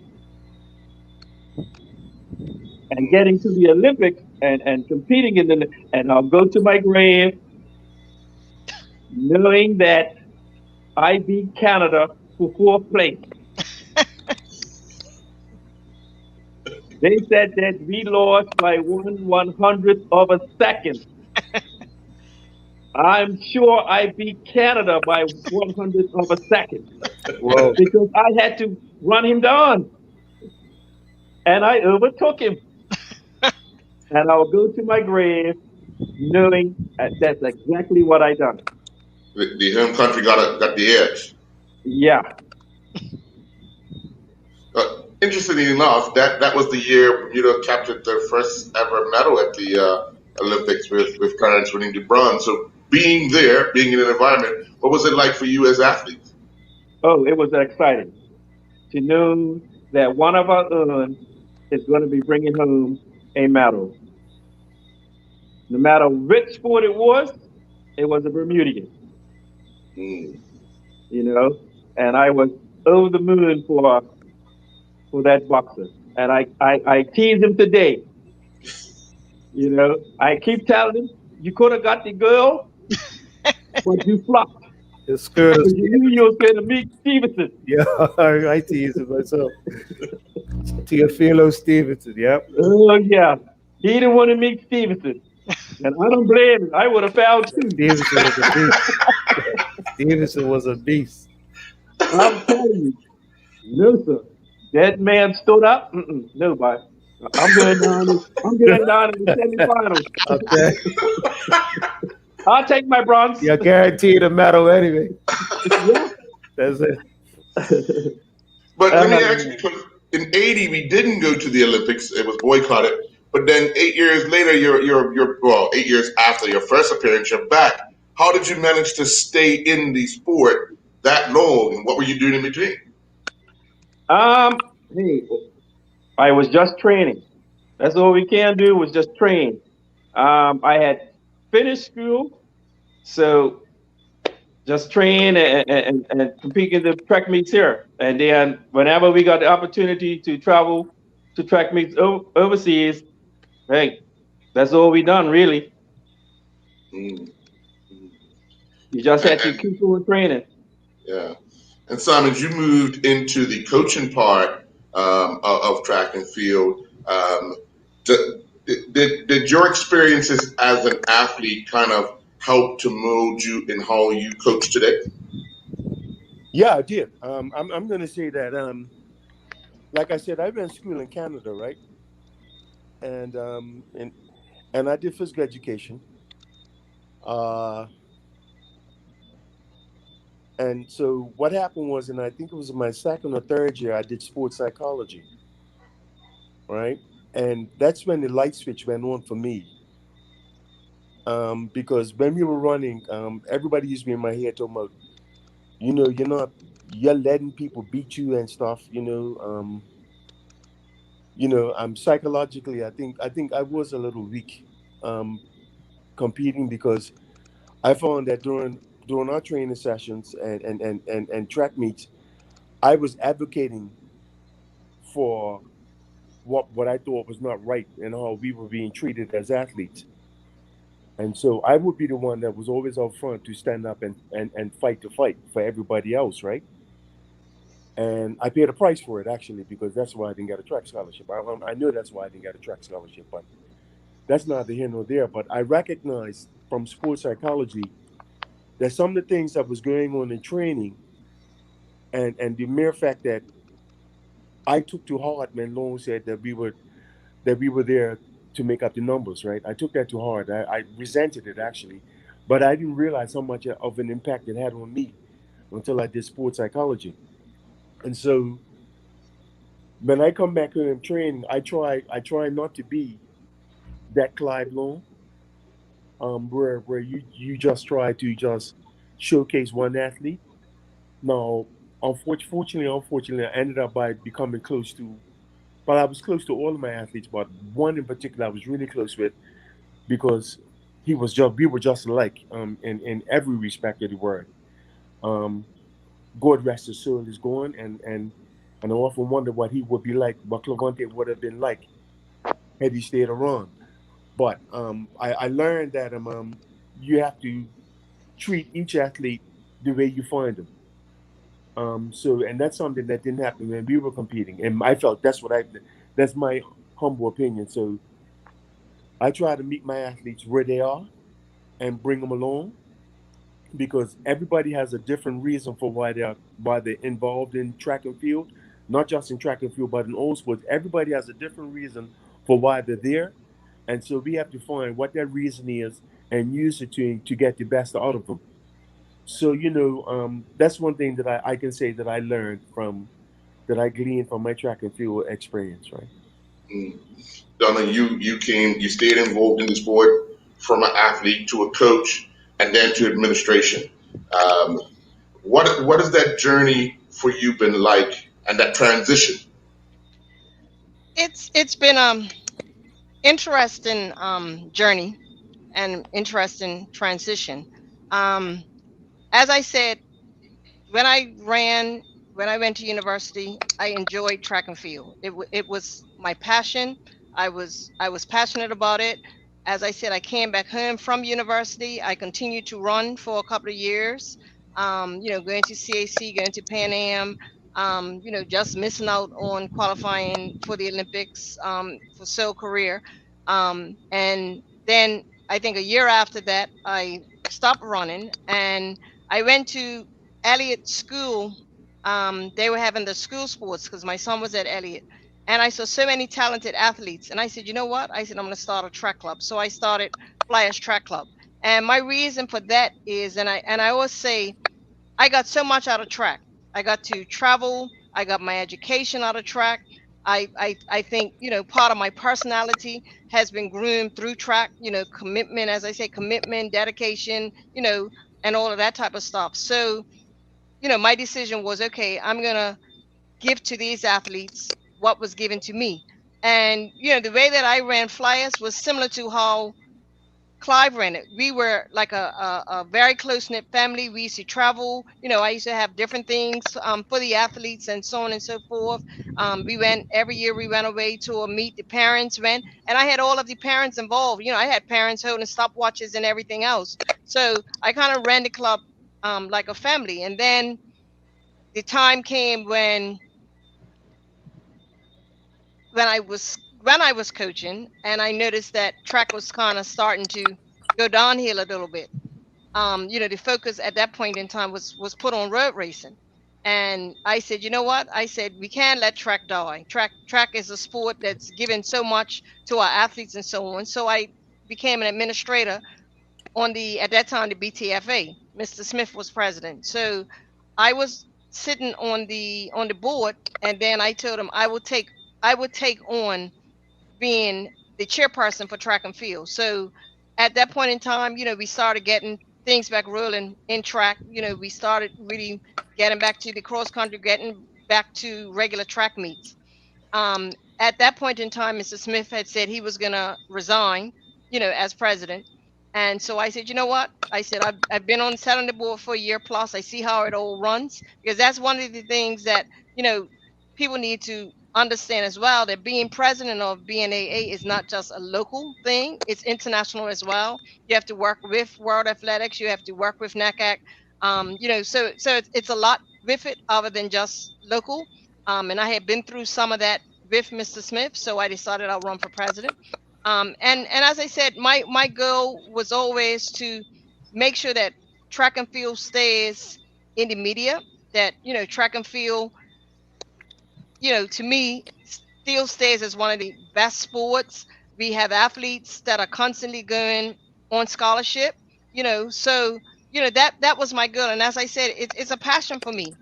And getting to the Olympics and competing in the, and I'll go to my grave knowing that I beat Canada for fourth place. They said that we lost by 1/100th of a second. I'm sure I beat Canada by 1/100th of a second. Whoa. Because I had to run him down. And I overtook him. And I'll go to my grave knowing that's exactly what I done. The home country got the edge. Yeah. Interestingly enough, that was the year Bermuda captured their first ever medal at the Olympics with Clarence winning the bronze. So being there, being in an environment, what was it like for you as athletes? Oh, it was exciting to know that one of our own is going to be bringing home a medal. No matter which sport it was a Bermudian. Mm. You know, and I was over the moon for that boxer. And I tease him today. You know, I keep telling him, you could have got the girl, but you flopped. His skirt Because is, you knew you was going to meet Stevenson. yeah, I tease it myself. Teofilo Stevenson, yep. Oh, yeah. He didn't want to meet Stevenson. And I don't blame him. I would have found too. Stevenson was a beast. Stevenson was a beast. I'm telling you. No, sir. That man stood up. No, boy. I'm going down in the semifinals. Okay. I'll take my bronze. You're guaranteed a medal anyway. Yeah. That's it. But let me ask you, because in '80 we didn't go to the Olympics; it was boycotted. But then 8 years later, well, 8 years after your first appearance, you're back. How did you manage to stay in the sport that long? And what were you doing in between? Hey, I was just training. That's all we can do was just train. I had finished school, so just train and compete in the track meets here. And then whenever we got the opportunity to travel to track meets overseas, hey, that's all we done really. Mm. You just had to keep on training. Yeah. And Simon, you moved into the coaching part of track and field. Did your experiences as an athlete kind of help to mold you in how you coach today? Yeah, I did. I'm going to say that, like I said, I went to school in Canada, right? And I did physical education. And so what happened was, and I think it was in my second or third year, I did sports psychology, right? And that's when the light switch went on for me. Because when we were running, everybody used to be in my head talking about, you know, you're letting people beat you and stuff, psychologically, I think I was a little weak competing, because I found that during our training sessions and track meets, I was advocating for what I thought was not right and how we were being treated as athletes. And so I would be the one that was always out front to stand up and fight the fight for everybody else, right? And I paid a price for it actually because that's why I didn't get a track scholarship. I knew that's why I didn't get a track scholarship, but that's neither here nor there. But I recognized from sports psychology that some of the things that was going on in training and the mere fact that I took to heart when Long said that we were there to make up the numbers, right? I took that to heart. I resented it actually, but I didn't realize how much of an impact it had on me until I did sports psychology. And so when I come back home training, I try not to be that Clive Long, where you just try to just showcase one athlete. Now, unfortunately, I ended up by becoming close to. Well, I was close to all of my athletes, but one in particular I was really close with because we were just alike in every respect of the word. Um, God rest his soul is gone, and I often wonder what he would be like, what Clavante would have been like had he stayed around. But I learned that you have to treat each athlete the way you find them. And that's something that didn't happen when we were competing, and I felt that's my humble opinion. So I try to meet my athletes where they are and bring them along because everybody has a different reason for why they're involved in track and field, not just in track and field, but in all sports. Everybody has a different reason for why they're there, and so we have to find what that reason is and use it to get the best out of them. So that's one thing that I can say that I learned from that I gleaned from my track and field experience, right? Mm. Donna, you stayed involved in the sport from an athlete to a coach and then to administration. Um, what has that journey for you been like and that transition? It's been interesting journey and interesting transition. Um, as I said, when I ran, when I went to university, I enjoyed track and field. It was my passion. I was passionate about it. As I said, I came back home from university. I continued to run for a couple of years. Going to CAC, going to Pan Am. Just missing out on qualifying for the Olympics for Seoul career. And then I think a year after that, I stopped running and I went to Elliott School. They were having the school sports because my son was at Elliott. And I saw so many talented athletes. And I said, you know what? I said, I'm going to start a track club. So I started Flyers Track Club. And my reason for that is, and I always say, I got so much out of track. I got to travel. I got my education out of track. I think, part of my personality has been groomed through track, commitment, as I say, commitment, dedication, and all of that type of stuff. So, my decision was, okay, I'm going to give to these athletes what was given to me. And, the way that I ran Flyers was similar to how Clive ran it. We were like a very close knit family. We used to travel. I used to have different things for the athletes and so on and so forth. We went every year. We went away to a meet. The parents went, and I had all of the parents involved. I had parents holding stopwatches and everything else. So I kind of ran the club like a family. And then the time came when I was coaching, and I noticed that track was kind of starting to go downhill a little bit. The focus at that point in time was put on road racing, and I said, you know what? I said we can't let track die. Track is a sport that's given so much to our athletes and so on. So I became an administrator on at that time the BTFA. Mr. Smith was president, so I was sitting on the board, and then I told him I would take on being the chairperson for track and field. So at that point in time, we started getting things back rolling in track. We started really getting back to the cross country, getting back to regular track meets. At that point in time, Mr. Smith had said he was going to resign, as president. And so I said, you know what? I said, I've been sat on the board for a year plus. I see how it all runs, because that's one of the things that, people need to understand as well that being president of BNAA is not just a local thing, it's international as well. You have to work with World Athletics, you have to work with NACAC, so it's a lot with it other than just local. And I had been through some of that with Mr. Smith, so I decided I'll run for president. And as I said, my goal was always to make sure that track and field stays in the media, that, track and field, to me, still stays as one of the best sports. We have athletes that are constantly going on scholarship, so, that was my goal. And as I said, it's a passion for me,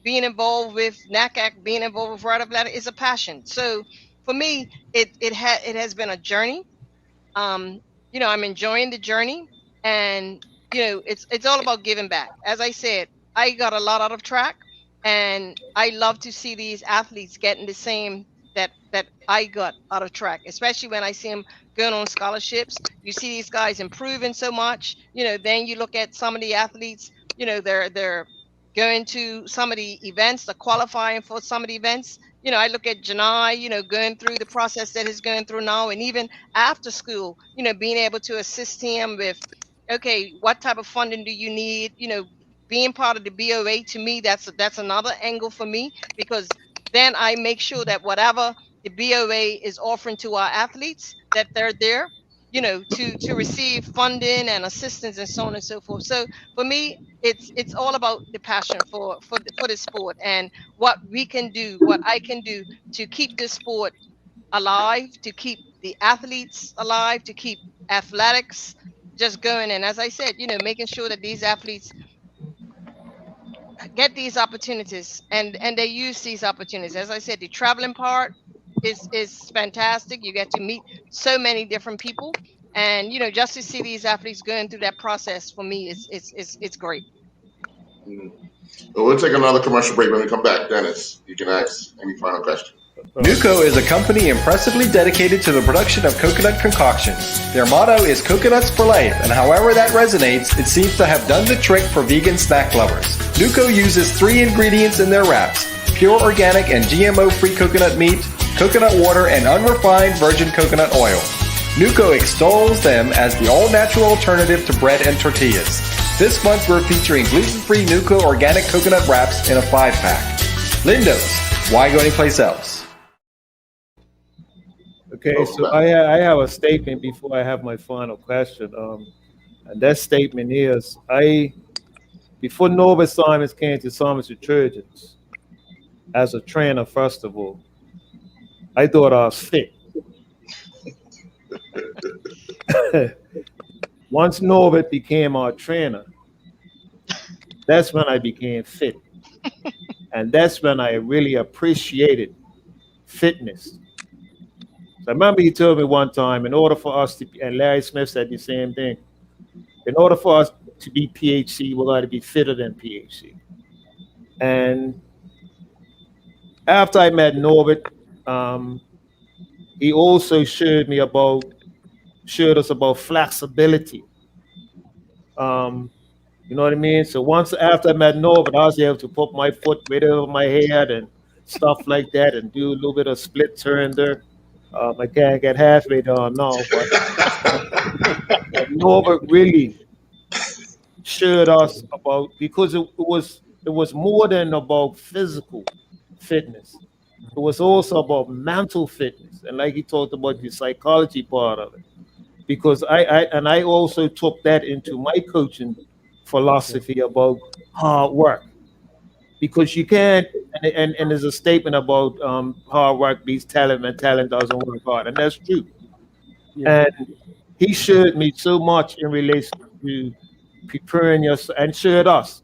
being involved with NACAC, being involved with World Athletics is a passion. So for me, it has been a journey. I'm enjoying the journey, and it's all about giving back. As I said, I got a lot out of track, and I love to see these athletes getting the same that I got out of track, especially when I see them going on scholarships. You see these guys improving so much. Then you look at some of the athletes. They're going to some of the events, they're qualifying for some of the events. I look at Janai, going through the process that he's going through now, and even after school, being able to assist him with, okay, what type of funding do you need? Being part of the BOA, to me, that's another angle for me, because then I make sure that whatever the BOA is offering to our athletes, that they're there, to receive funding and assistance and so on and so forth. So for me, it's all about the passion for the sport, and what we can do, what I can do to keep this sport alive, to keep the athletes alive, to keep athletics just going. And as I said, making sure that these athletes get these opportunities and they use these opportunities. As I said, the traveling part is fantastic. You get to meet so many different people, and just to see these athletes going through that process, for me, it's great. Well, we'll take another commercial break. When we come back, Dennis, you can ask any final question. Nuco is a company impressively dedicated to the production of coconut concoctions. Their motto is coconuts for life, and however that resonates, it seems to have done the trick for vegan snack lovers. Nuco uses 3 ingredients in their wraps: pure organic and GMO-free coconut meat, coconut water, and unrefined virgin coconut oil. Nuco extols them as the all-natural alternative to bread and tortillas. This month we're featuring gluten-free Nuco organic coconut wraps in a 5-pack. Lindo's, why go anyplace else? Okay, so I have a statement before I have my final question. And that statement is, before Norbert Simons came to Simons Detergents as a trainer, first of all, I thought I was fit. Once Norbert became our trainer, that's when I became fit. And that's when I really appreciated fitness. So I remember he told me one time, in order for us to, and Larry Smith said the same thing, in order for us to be PHC, we're going to be fitter than PHC. And after I met Norbert, he also showed us about flexibility. You know what I mean? So once after I met Norbert, I was able to put my foot right over my head and stuff like that, and do a little bit of split turn there. I can't get halfway done now, but Norbert really showed us about, because it was more than about physical fitness. It was also about mental fitness, and like he talked about the psychology part of it. Because I also took that into my coaching philosophy about hard work. Because you can't, and there's a statement about hard work beats talent, and talent doesn't work hard, and that's true. Yeah. And he showed me so much in relation to preparing yourself, and showed us,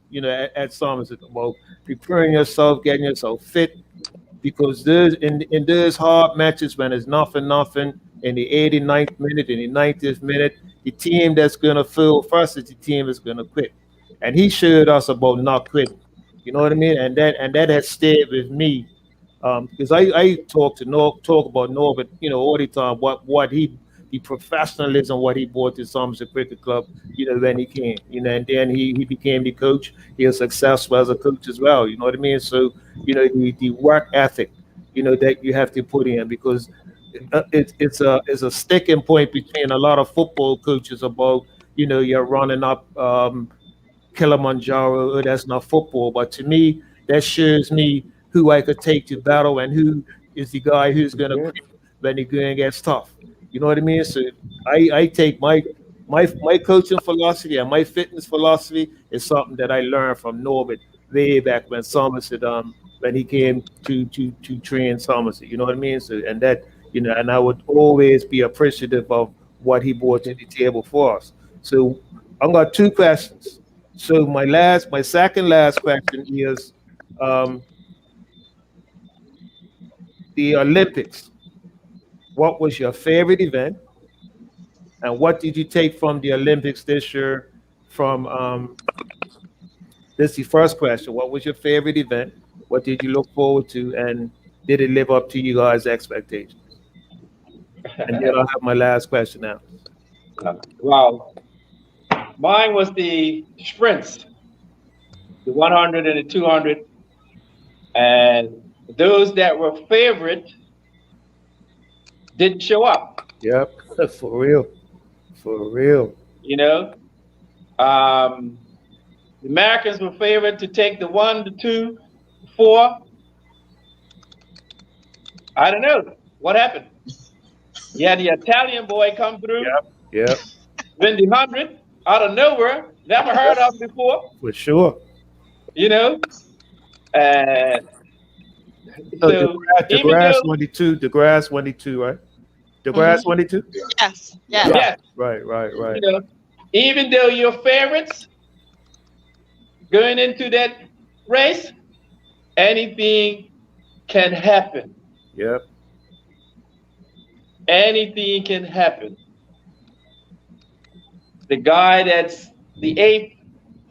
at Summers, about preparing yourself, getting yourself fit. Because there's in those hard matches when it's nothing, in the 89th minute, in the 90th minute, the team that's gonna fail first is the team that's gonna quit. And he showed us about not quitting. You know what I mean? And that has stayed with me, because I talk about Norbert, all the time. What the professionalism, what he brought to Somerset Cricket Club, when he came, and then he became the coach. He was successful as a coach as well. You know what I mean? So the work ethic, that you have to put in, because it's a sticking point between a lot of football coaches about, you're running up Kilimanjaro. Oh, that's not football. But to me, that shows me who I could take to battle and who is the guy who's going to Yeah. creep when the going gets tough. You know what I mean? So I take my coaching philosophy and my fitness philosophy is something that I learned from Norbert way back when Somerset when he came to train Somerset. You know what I mean? So and that and I would always be appreciative of what he brought to the table for us. So I've got two questions. So my second last question is um, the Olympics. What was your favorite event, and what did you take from the Olympics this year? From This is the first question. What was your favorite event? What did you look forward to, and did it live up to you guys' expectations? And then I'll have my last question now. Well, mine was the sprints, the 100 and the 200, and those that were favorite didn't show up. Yep, for real, for real. You know, the Americans were favored to take the 1, the 2, 4. I don't know what happened. You had the Italian boy come through, Yep, win the 100 out of nowhere, never heard of before. for sure. You know, and So so the even grass though 22, the grass 22, right? The grass 22. Yes. Yes. yeah, Right, right, right. you know, even though your favorites going into that race, anything can happen. Yep. Anything can happen. The guy that's the 8th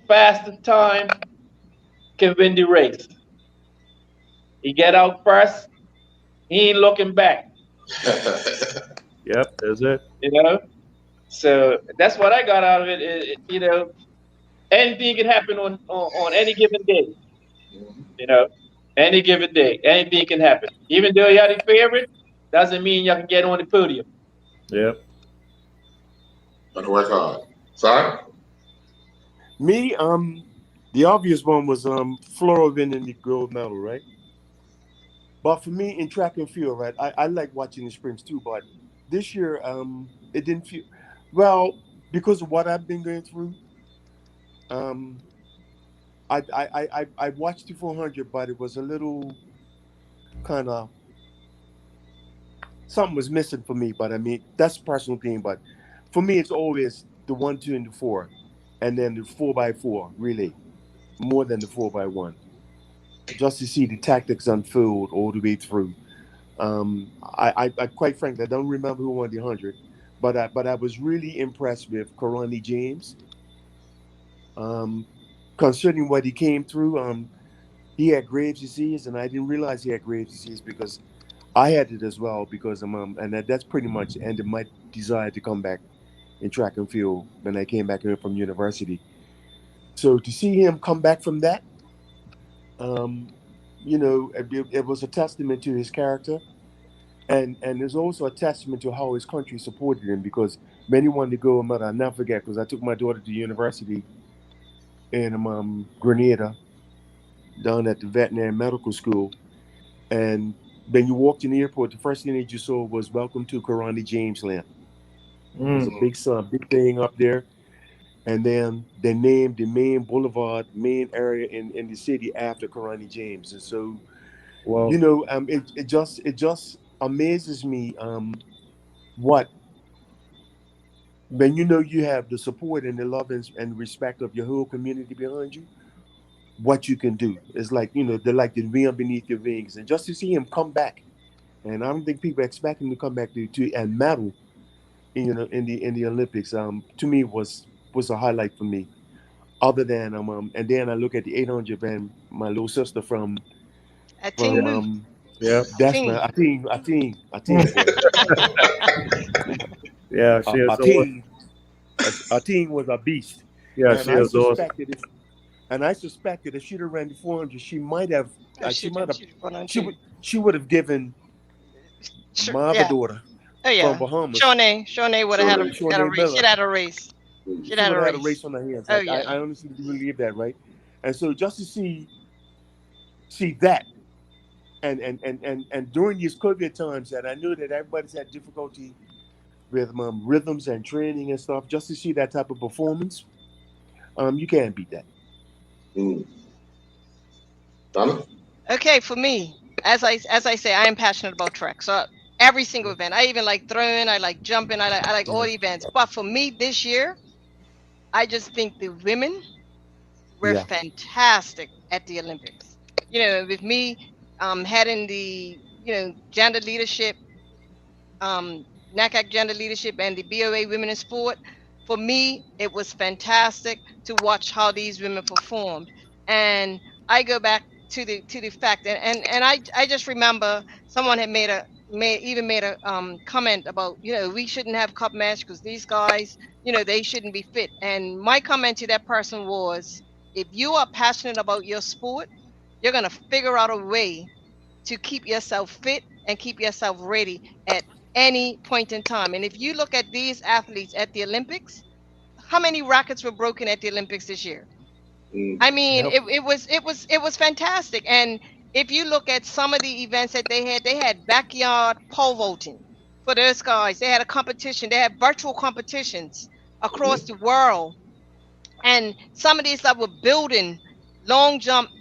fastest time can win the race. He get out first, he ain't looking back, Yep, that's it. you know? So that's what I got out of it. You know, anything can happen on any given day. You know, any given day, anything can happen. Even though you're the favorite, doesn't mean you can get on the podium. Yep. Gotta work hard. Sorry? Me, the obvious one was Flora winning the gold medal, right? But for me in track and field, right, I like watching the sprints too. But this year, it didn't feel well because of what I've been going through. I watched the 400, but it was a little kind of something was missing for me. But I mean, that's a personal thing. But for me, it's always the 1, 2, and the 4, and then the 4x4 relay, more than the 4x1. Just to see the tactics unfold all the way through. I quite frankly, I don't remember who won the 100, but I was really impressed with Karani James. Considering what he came through, he had Graves' disease, and I didn't realize he had Graves' disease because I had it as well. Because and that's pretty much ended my desire to come back in track and field when I came back here from university. So to see him come back from that, you know, it was a testament to his character, and there's also a testament to how his country supported him, because when he wanted to go, I'll never forget, because I took my daughter to university in Grenada, down at the veterinary medical school, and when you walked in the airport, the first thing that you saw was "Welcome to Karani James Land." There's a big thing up there. And then they named the main boulevard, main area in the city after Karani James. And so, Well, you know, it just amazes me what, when you know you have the support and the love and respect of your whole community behind you, what you can do. It's like, you know, they're like the wind beneath your wings. And just to see him come back, and I don't think people expect him to come back to and medal, you know, in the Olympics, to me was a highlight for me. Other than and then I look at the 800 and my little sister from Ating. yeah, that's Ating. my Ating. yeah, she is awesome. Ating was a beast. Yeah, And she I is awesome. suspected And I suspect that if she'd have ran the 400, she might have, Oh, she she might did. have, She went on she too. would, she would have given Sure. my Yeah. daughter Oh from yeah. Bahamas, Shawnee would have had a Shaunae race. She'd Miller, had a race. She'd she had would a have had a race. race on her hands. Oh I yeah. honestly do believe that, right? And so just to see that, and during these COVID times, that I knew that everybody's had difficulty with rhythms and training and stuff, just to see that type of performance, you can't beat that. Mm. Donna? Okay, for me, as I say, I am passionate about track. So every single event, I even like throwing, I like jumping, I like all events. But for me this year, I just think the women were Yeah. fantastic at the Olympics. You know, with me having the gender leadership, NACAC gender leadership, and the BOA Women in Sport. For me, it was fantastic to watch how these women performed. And I go back to the fact, and I just remember someone had made a comment about, we shouldn't have cup match because these guys, they shouldn't be fit. And my comment to that person was, if you are passionate about your sport, you're gonna figure out a way to keep yourself fit and keep yourself ready at any point in time. And if you look at these athletes at the Olympics, how many records were broken at the Olympics this year? Mm. I mean, Yep. it was fantastic. And if you look at some of the events that they had backyard pole vaulting for those guys. They had a competition. They had virtual competitions across the world. And some of these that were building long jump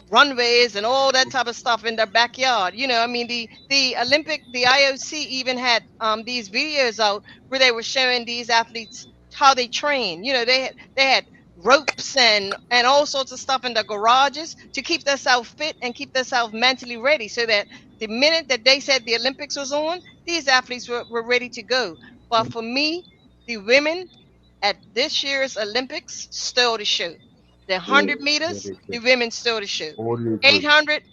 runways and all that type of stuff in their backyard. I mean, the IOC even had these videos out where they were showing these athletes how they train. They had ropes and all sorts of stuff in their garages to keep themselves fit and keep themselves mentally ready, so that the minute that they said the Olympics was on, these athletes were ready to go. But for me, the women at this year's Olympics stole the show. The Mm. 100 Yeah, meters, they the did. women stole the show. Totally agree. 800,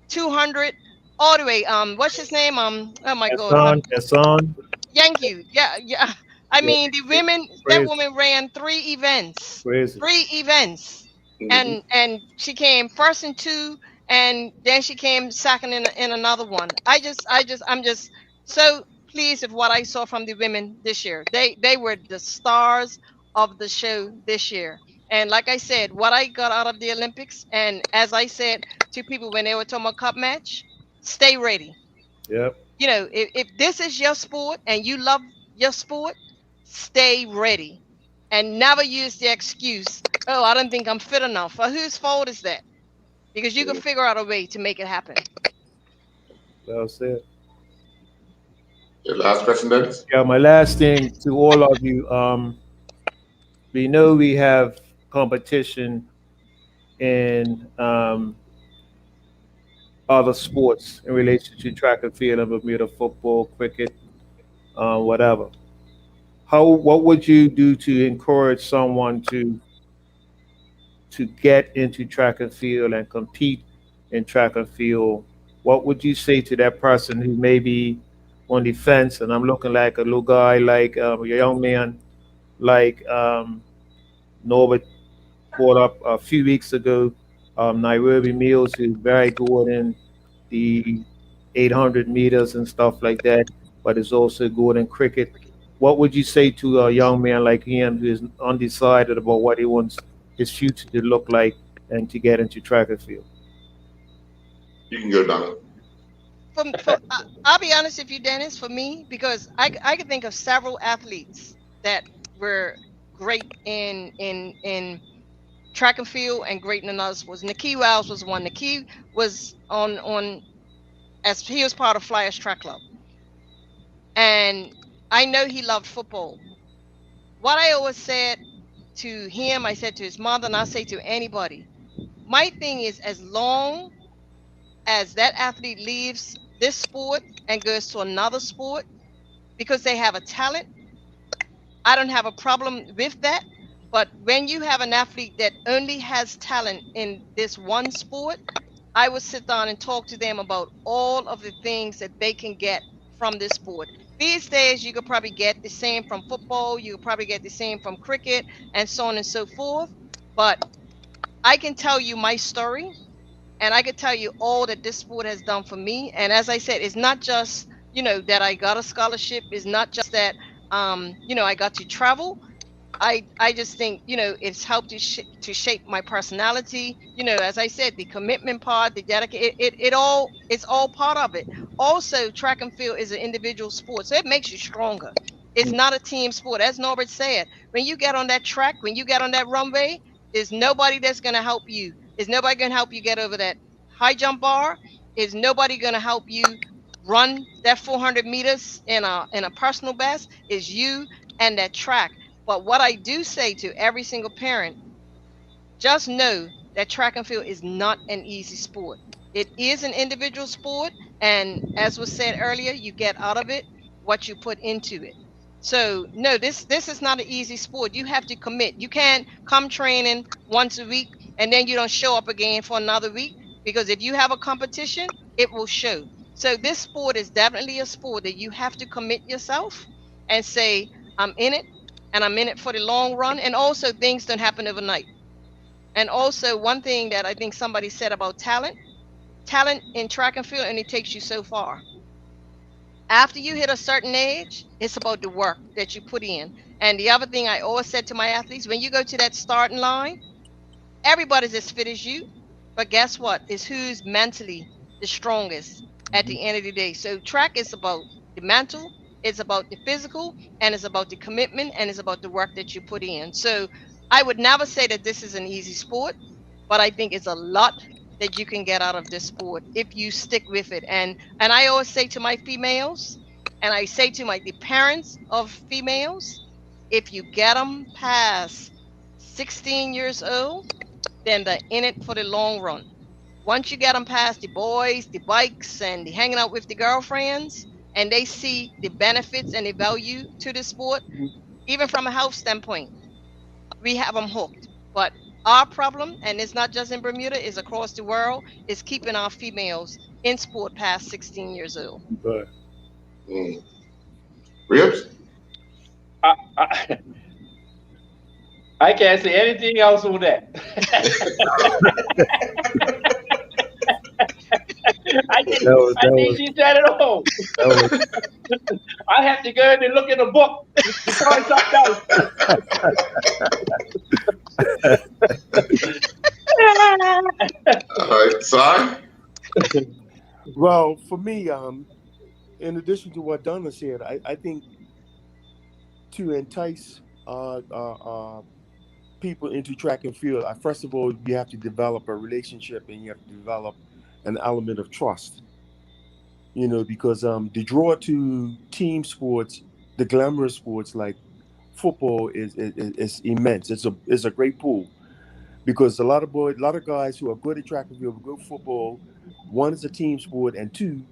200, all the way. What's his name? Oh my God. Hassan, Thank you. Yeah, yeah. I yeah, mean, the women. That crazy, woman ran 3 events. crazy. 3 events, Mhm. and she came first in 2, and then she came second in another one. I'm just so pleased with what I saw from the women this year. They were the stars of the show this year. And like I said, what I got out of the Olympics, and as I said to people when they were talking about cup match, stay ready. Yep. If this is your sport and you love your sport, stay ready and never use the excuse, oh, I don't think I'm fit enough. Well, whose fault is that? Because you can figure out a way to make it happen. Well said. Your last question, Dennis? Yeah, my last thing to all of you, we know we have competition in other sports in relation to track and field and Bermuda football, cricket, whatever. What would you do to encourage someone to get into track and field and compete in track and field? What would you say to that person who may be on the fence? And I'm looking like a little guy, like a young man, like Norbert brought up a few weeks ago, Nairobi Mills, who's very good in the 800 meters and stuff like that, but is also good in cricket. What would you say to a young man like him who is undecided about what he wants his future to look like and to get into track and field? You can go, Donna. I'll be honest with you, Dennis, for me, because I can think of several athletes that were great in track and field and great in another sports. Nikki Wells was one. Nikki was on as he was part of Flyers Track Club, and I know he loved football. What I always said to him, I said to his mother, and I say to anybody, my thing is, as long as that athlete leaves this sport and goes to another sport because they have a talent, I don't have a problem with that. But when you have an athlete that only has talent in this one sport, I would sit down and talk to them about all of the things that they can get from this sport. These days, you could probably get the same from football, you could probably get the same from cricket, and so on and so forth. But I can tell you my story, and I could tell you all that this sport has done for me. And as I said, it's not just, that I got a scholarship. It's not just that, I got to travel. I just think, it's helped to shape my personality. As I said, the commitment part, the dedication, it's all part of it. Also, track and field is an individual sport, so it makes you stronger. It's not a team sport. As Norbert said, when you get on that track, when you get on that runway, there's nobody that's going to help you. Is nobody going to help you get over that high jump bar? Is nobody going to help you run that 400 meters in a personal best? Is you and that track. But what I do say to every single parent, just know that track and field is not an easy sport. It is an individual sport, and as was said earlier, you get out of it what you put into it. So no, this is not an easy sport. You have to commit. You can't come training once a week and then you don't show up again for another week, because if you have a competition, it will show. So this sport is definitely a sport that you have to commit yourself and say, I'm in it, and I'm in it for the long run. And also, things don't happen overnight. And also, one thing that I think somebody said about talent in track and field only takes you so far. After you hit a certain age, it's about the work that you put in. And the other thing I always said to my athletes, when you go to that starting line, everybody's as fit as you, but guess what? It's who's mentally the strongest at the end of the day. So track is about the mental, it's about the physical, and it's about the commitment, and it's about the work that you put in. So I would never say that this is an easy sport, but I think it's a lot that you can get out of this sport if you stick with it. And I always say to my females, and I say to the parents of females, if you get them past 16 years old, then they're in it for the long run. Once you get them past the boys, the bikes, and the hanging out with the girlfriends, and they see the benefits and the value to the sport, even from a health standpoint, we have them hooked. But our problem, and it's not just in Bermuda, is across the world, is keeping our females in sport past 16 years old. But Ribs? I, I can't say anything else on that. I think she said it all. I have to go in and look in the book to find something else. All right, Si? Well, for me, in addition to what Donna said, I think to entice people into track and field, first of all, you have to develop a relationship and you have to develop an element of trust. Because the draw to team sports, the glamorous sports like football is immense. It's a great pool, because a lot of guys who are good at track and field, good football. One is a team sport, and two,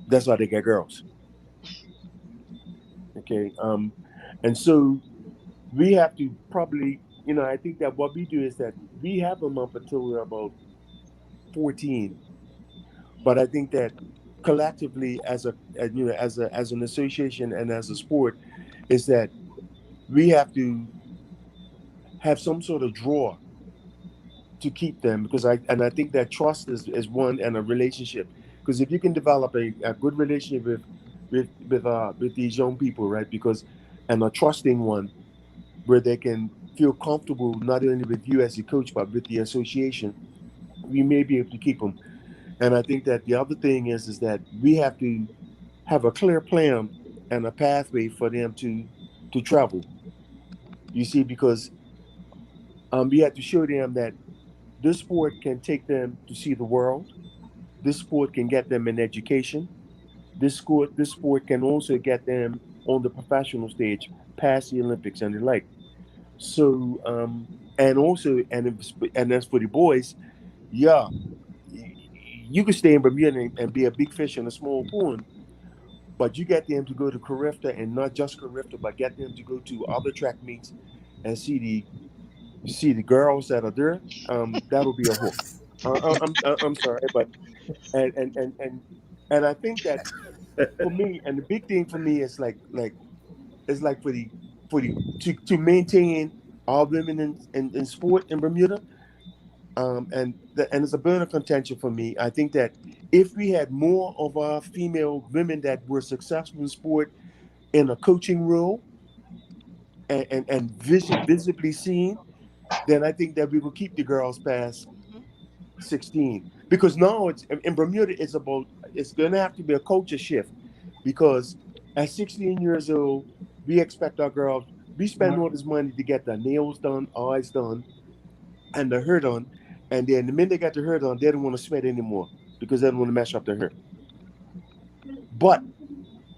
that's how they get girls. Okay, and so we have to probably, I think that what we do is that we have them up until we're about 14, but I think that collectively, as an association and as a sport, is that we have to have some sort of draw to keep them, because I think that trust is one, and a relationship. Because if you can develop a good relationship with these young people, right? And a trusting one, where they can feel comfortable not only with you as a coach but with the association, we may be able to keep them. And I think that the other thing is that we have to have a clear plan and a pathway for them to travel. You see, because we have to show them that this sport can take them to see the world. This sport can get them an education. This sport can also get them on the professional stage, past the Olympics and the like. So, and as for the boys, yeah, you can stay in Bermuda and be a big fish in a small pond, but you get them to go to Carifta, and not just Carifta, but get them to go to other track meets and see the girls that are there. That'll be a hook. I'm sorry, but and I think that for me, and the big thing for me is like to maintain all women in sport in Bermuda. And it's a burner contention for me. I think that if we had more of our female women that were successful in sport in a coaching role and visibly seen, then I think that we will keep the girls past 16. Because now it's in Bermuda, it's going to have to be a culture shift, because at 16 years old, we expect our girls, we spend all this money to get their nails done, eyes done, and their hair done. And then the minute they got their hair done, they don't want to sweat anymore because they don't want to mess up their hair. But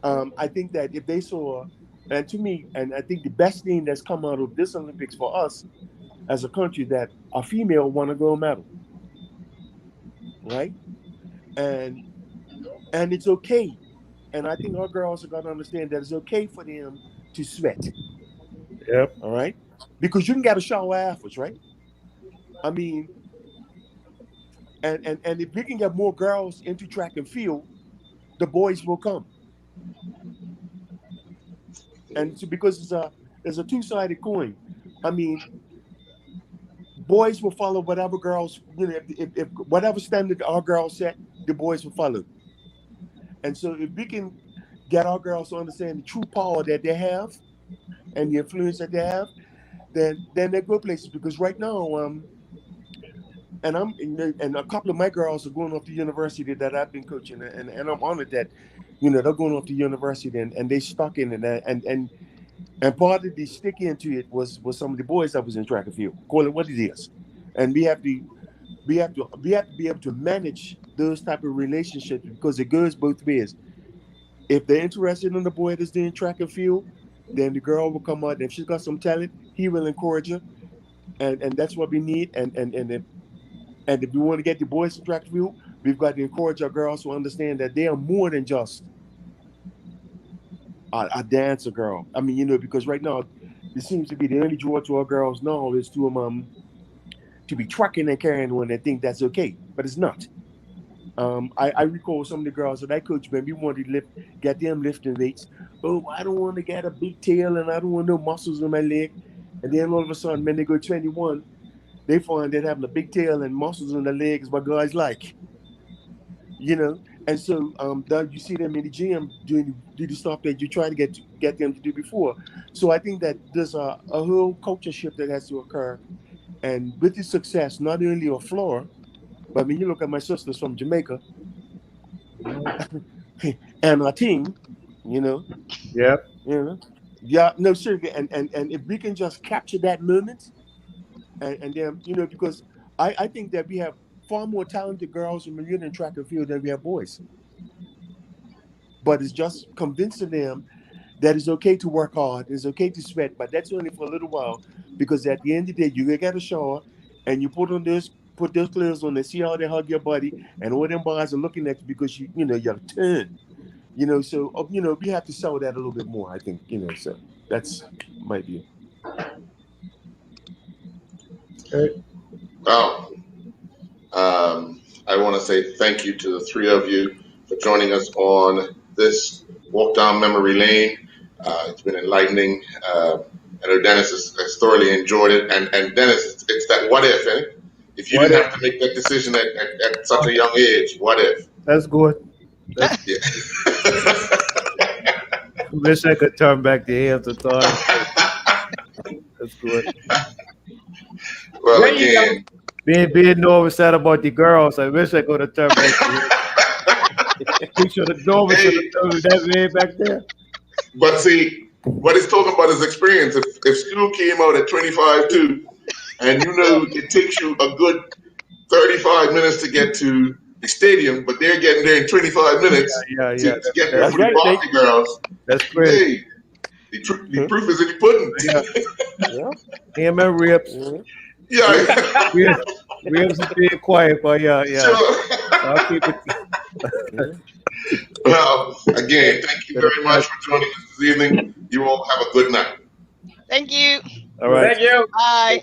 I think that if they saw, and to me, and I think the best thing that's come out of this Olympics for us as a country, that a female won a gold medal, right? And it's okay. And I think our girls are going to understand that it's okay for them to sweat. Yep. All right? Because you can get a shower afterwards, right? I mean, and if we can get more girls into track and field, the boys will come. And so because there's a two-sided coin. I mean, boys will follow whatever girls, if whatever standard our girls set, the boys will follow. And so if we can get our girls to understand the true power that they have and the influence that they have, then they go places. Because right now, and a couple of my girls are going off to university that I've been coaching, and I'm honored that, they're going off to university and they stuck in it, and part of the stick into it was some of the boys that was in track and field. Call it what it is, and we have to be able to manage those type of relationships, because it goes both ways. If they're interested in the boy that's doing track and field, then the girl will come out. If she's got some talent, he will encourage her, and that's what we need. And if we want to get the boys to track and field, we've got to encourage our girls to understand that they are more than just a dancer girl. I mean, because right now, it seems to be the only draw to our girls now is to be trucking and carrying on and think that's okay, but it's not. I recall some of the girls that I coached when we wanted to get them lifting weights. Oh, I don't want to get a big tail and I don't want no muscles in my leg. And then all of a sudden, when they go 21, they find that having a big tail and muscles in their legs is what guys like. And so you see them in the gym doing the stuff that you try to get them to do before. So I think that there's a whole culture shift that has to occur. And with the success, not only of Flora, but when you look at my sisters from Jamaica and our team, Yep. Yeah, no, seriously. And if we can just capture that moment, and then, because I think that we have far more talented girls in Bermuda and track and field than we have boys. But it's just convincing them that it's okay to work hard, it's okay to sweat, but that's only for a little while, because at the end of the day, you get a shower and you put those clothes on and see how they hug your body, and all them boys are looking at you because you're turned. So we have to sell that a little bit more, I think. So that's might be it. Well, I want to say thank you to the three of you for joining us on this walk down memory lane. It's been enlightening. I know Dennis has thoroughly enjoyed it. And Dennis, it's that what if, eh? If you didn't have to make that decision at such a young age, what if? That's good. Yeah. Wish I could turn back the hands of time. That's good. Well, again, being nervous sad about the girls, I wish I could have turned back the hands. We should have known that way back there. But see, what he's talking about is experience. If school came out at 25 too, and it takes you a good 35 minutes to get to the stadium, but they're getting there in 25 minutes to get there for the Boston girls. That's great. Hey, the proof is in the pudding. Him and Rips. Yeah. Rips is being quiet, but yeah. Sure. I'll keep it. Well, again, thank you very much for joining us this evening. You all have a good night. Thank you. All right. Thank you. Bye.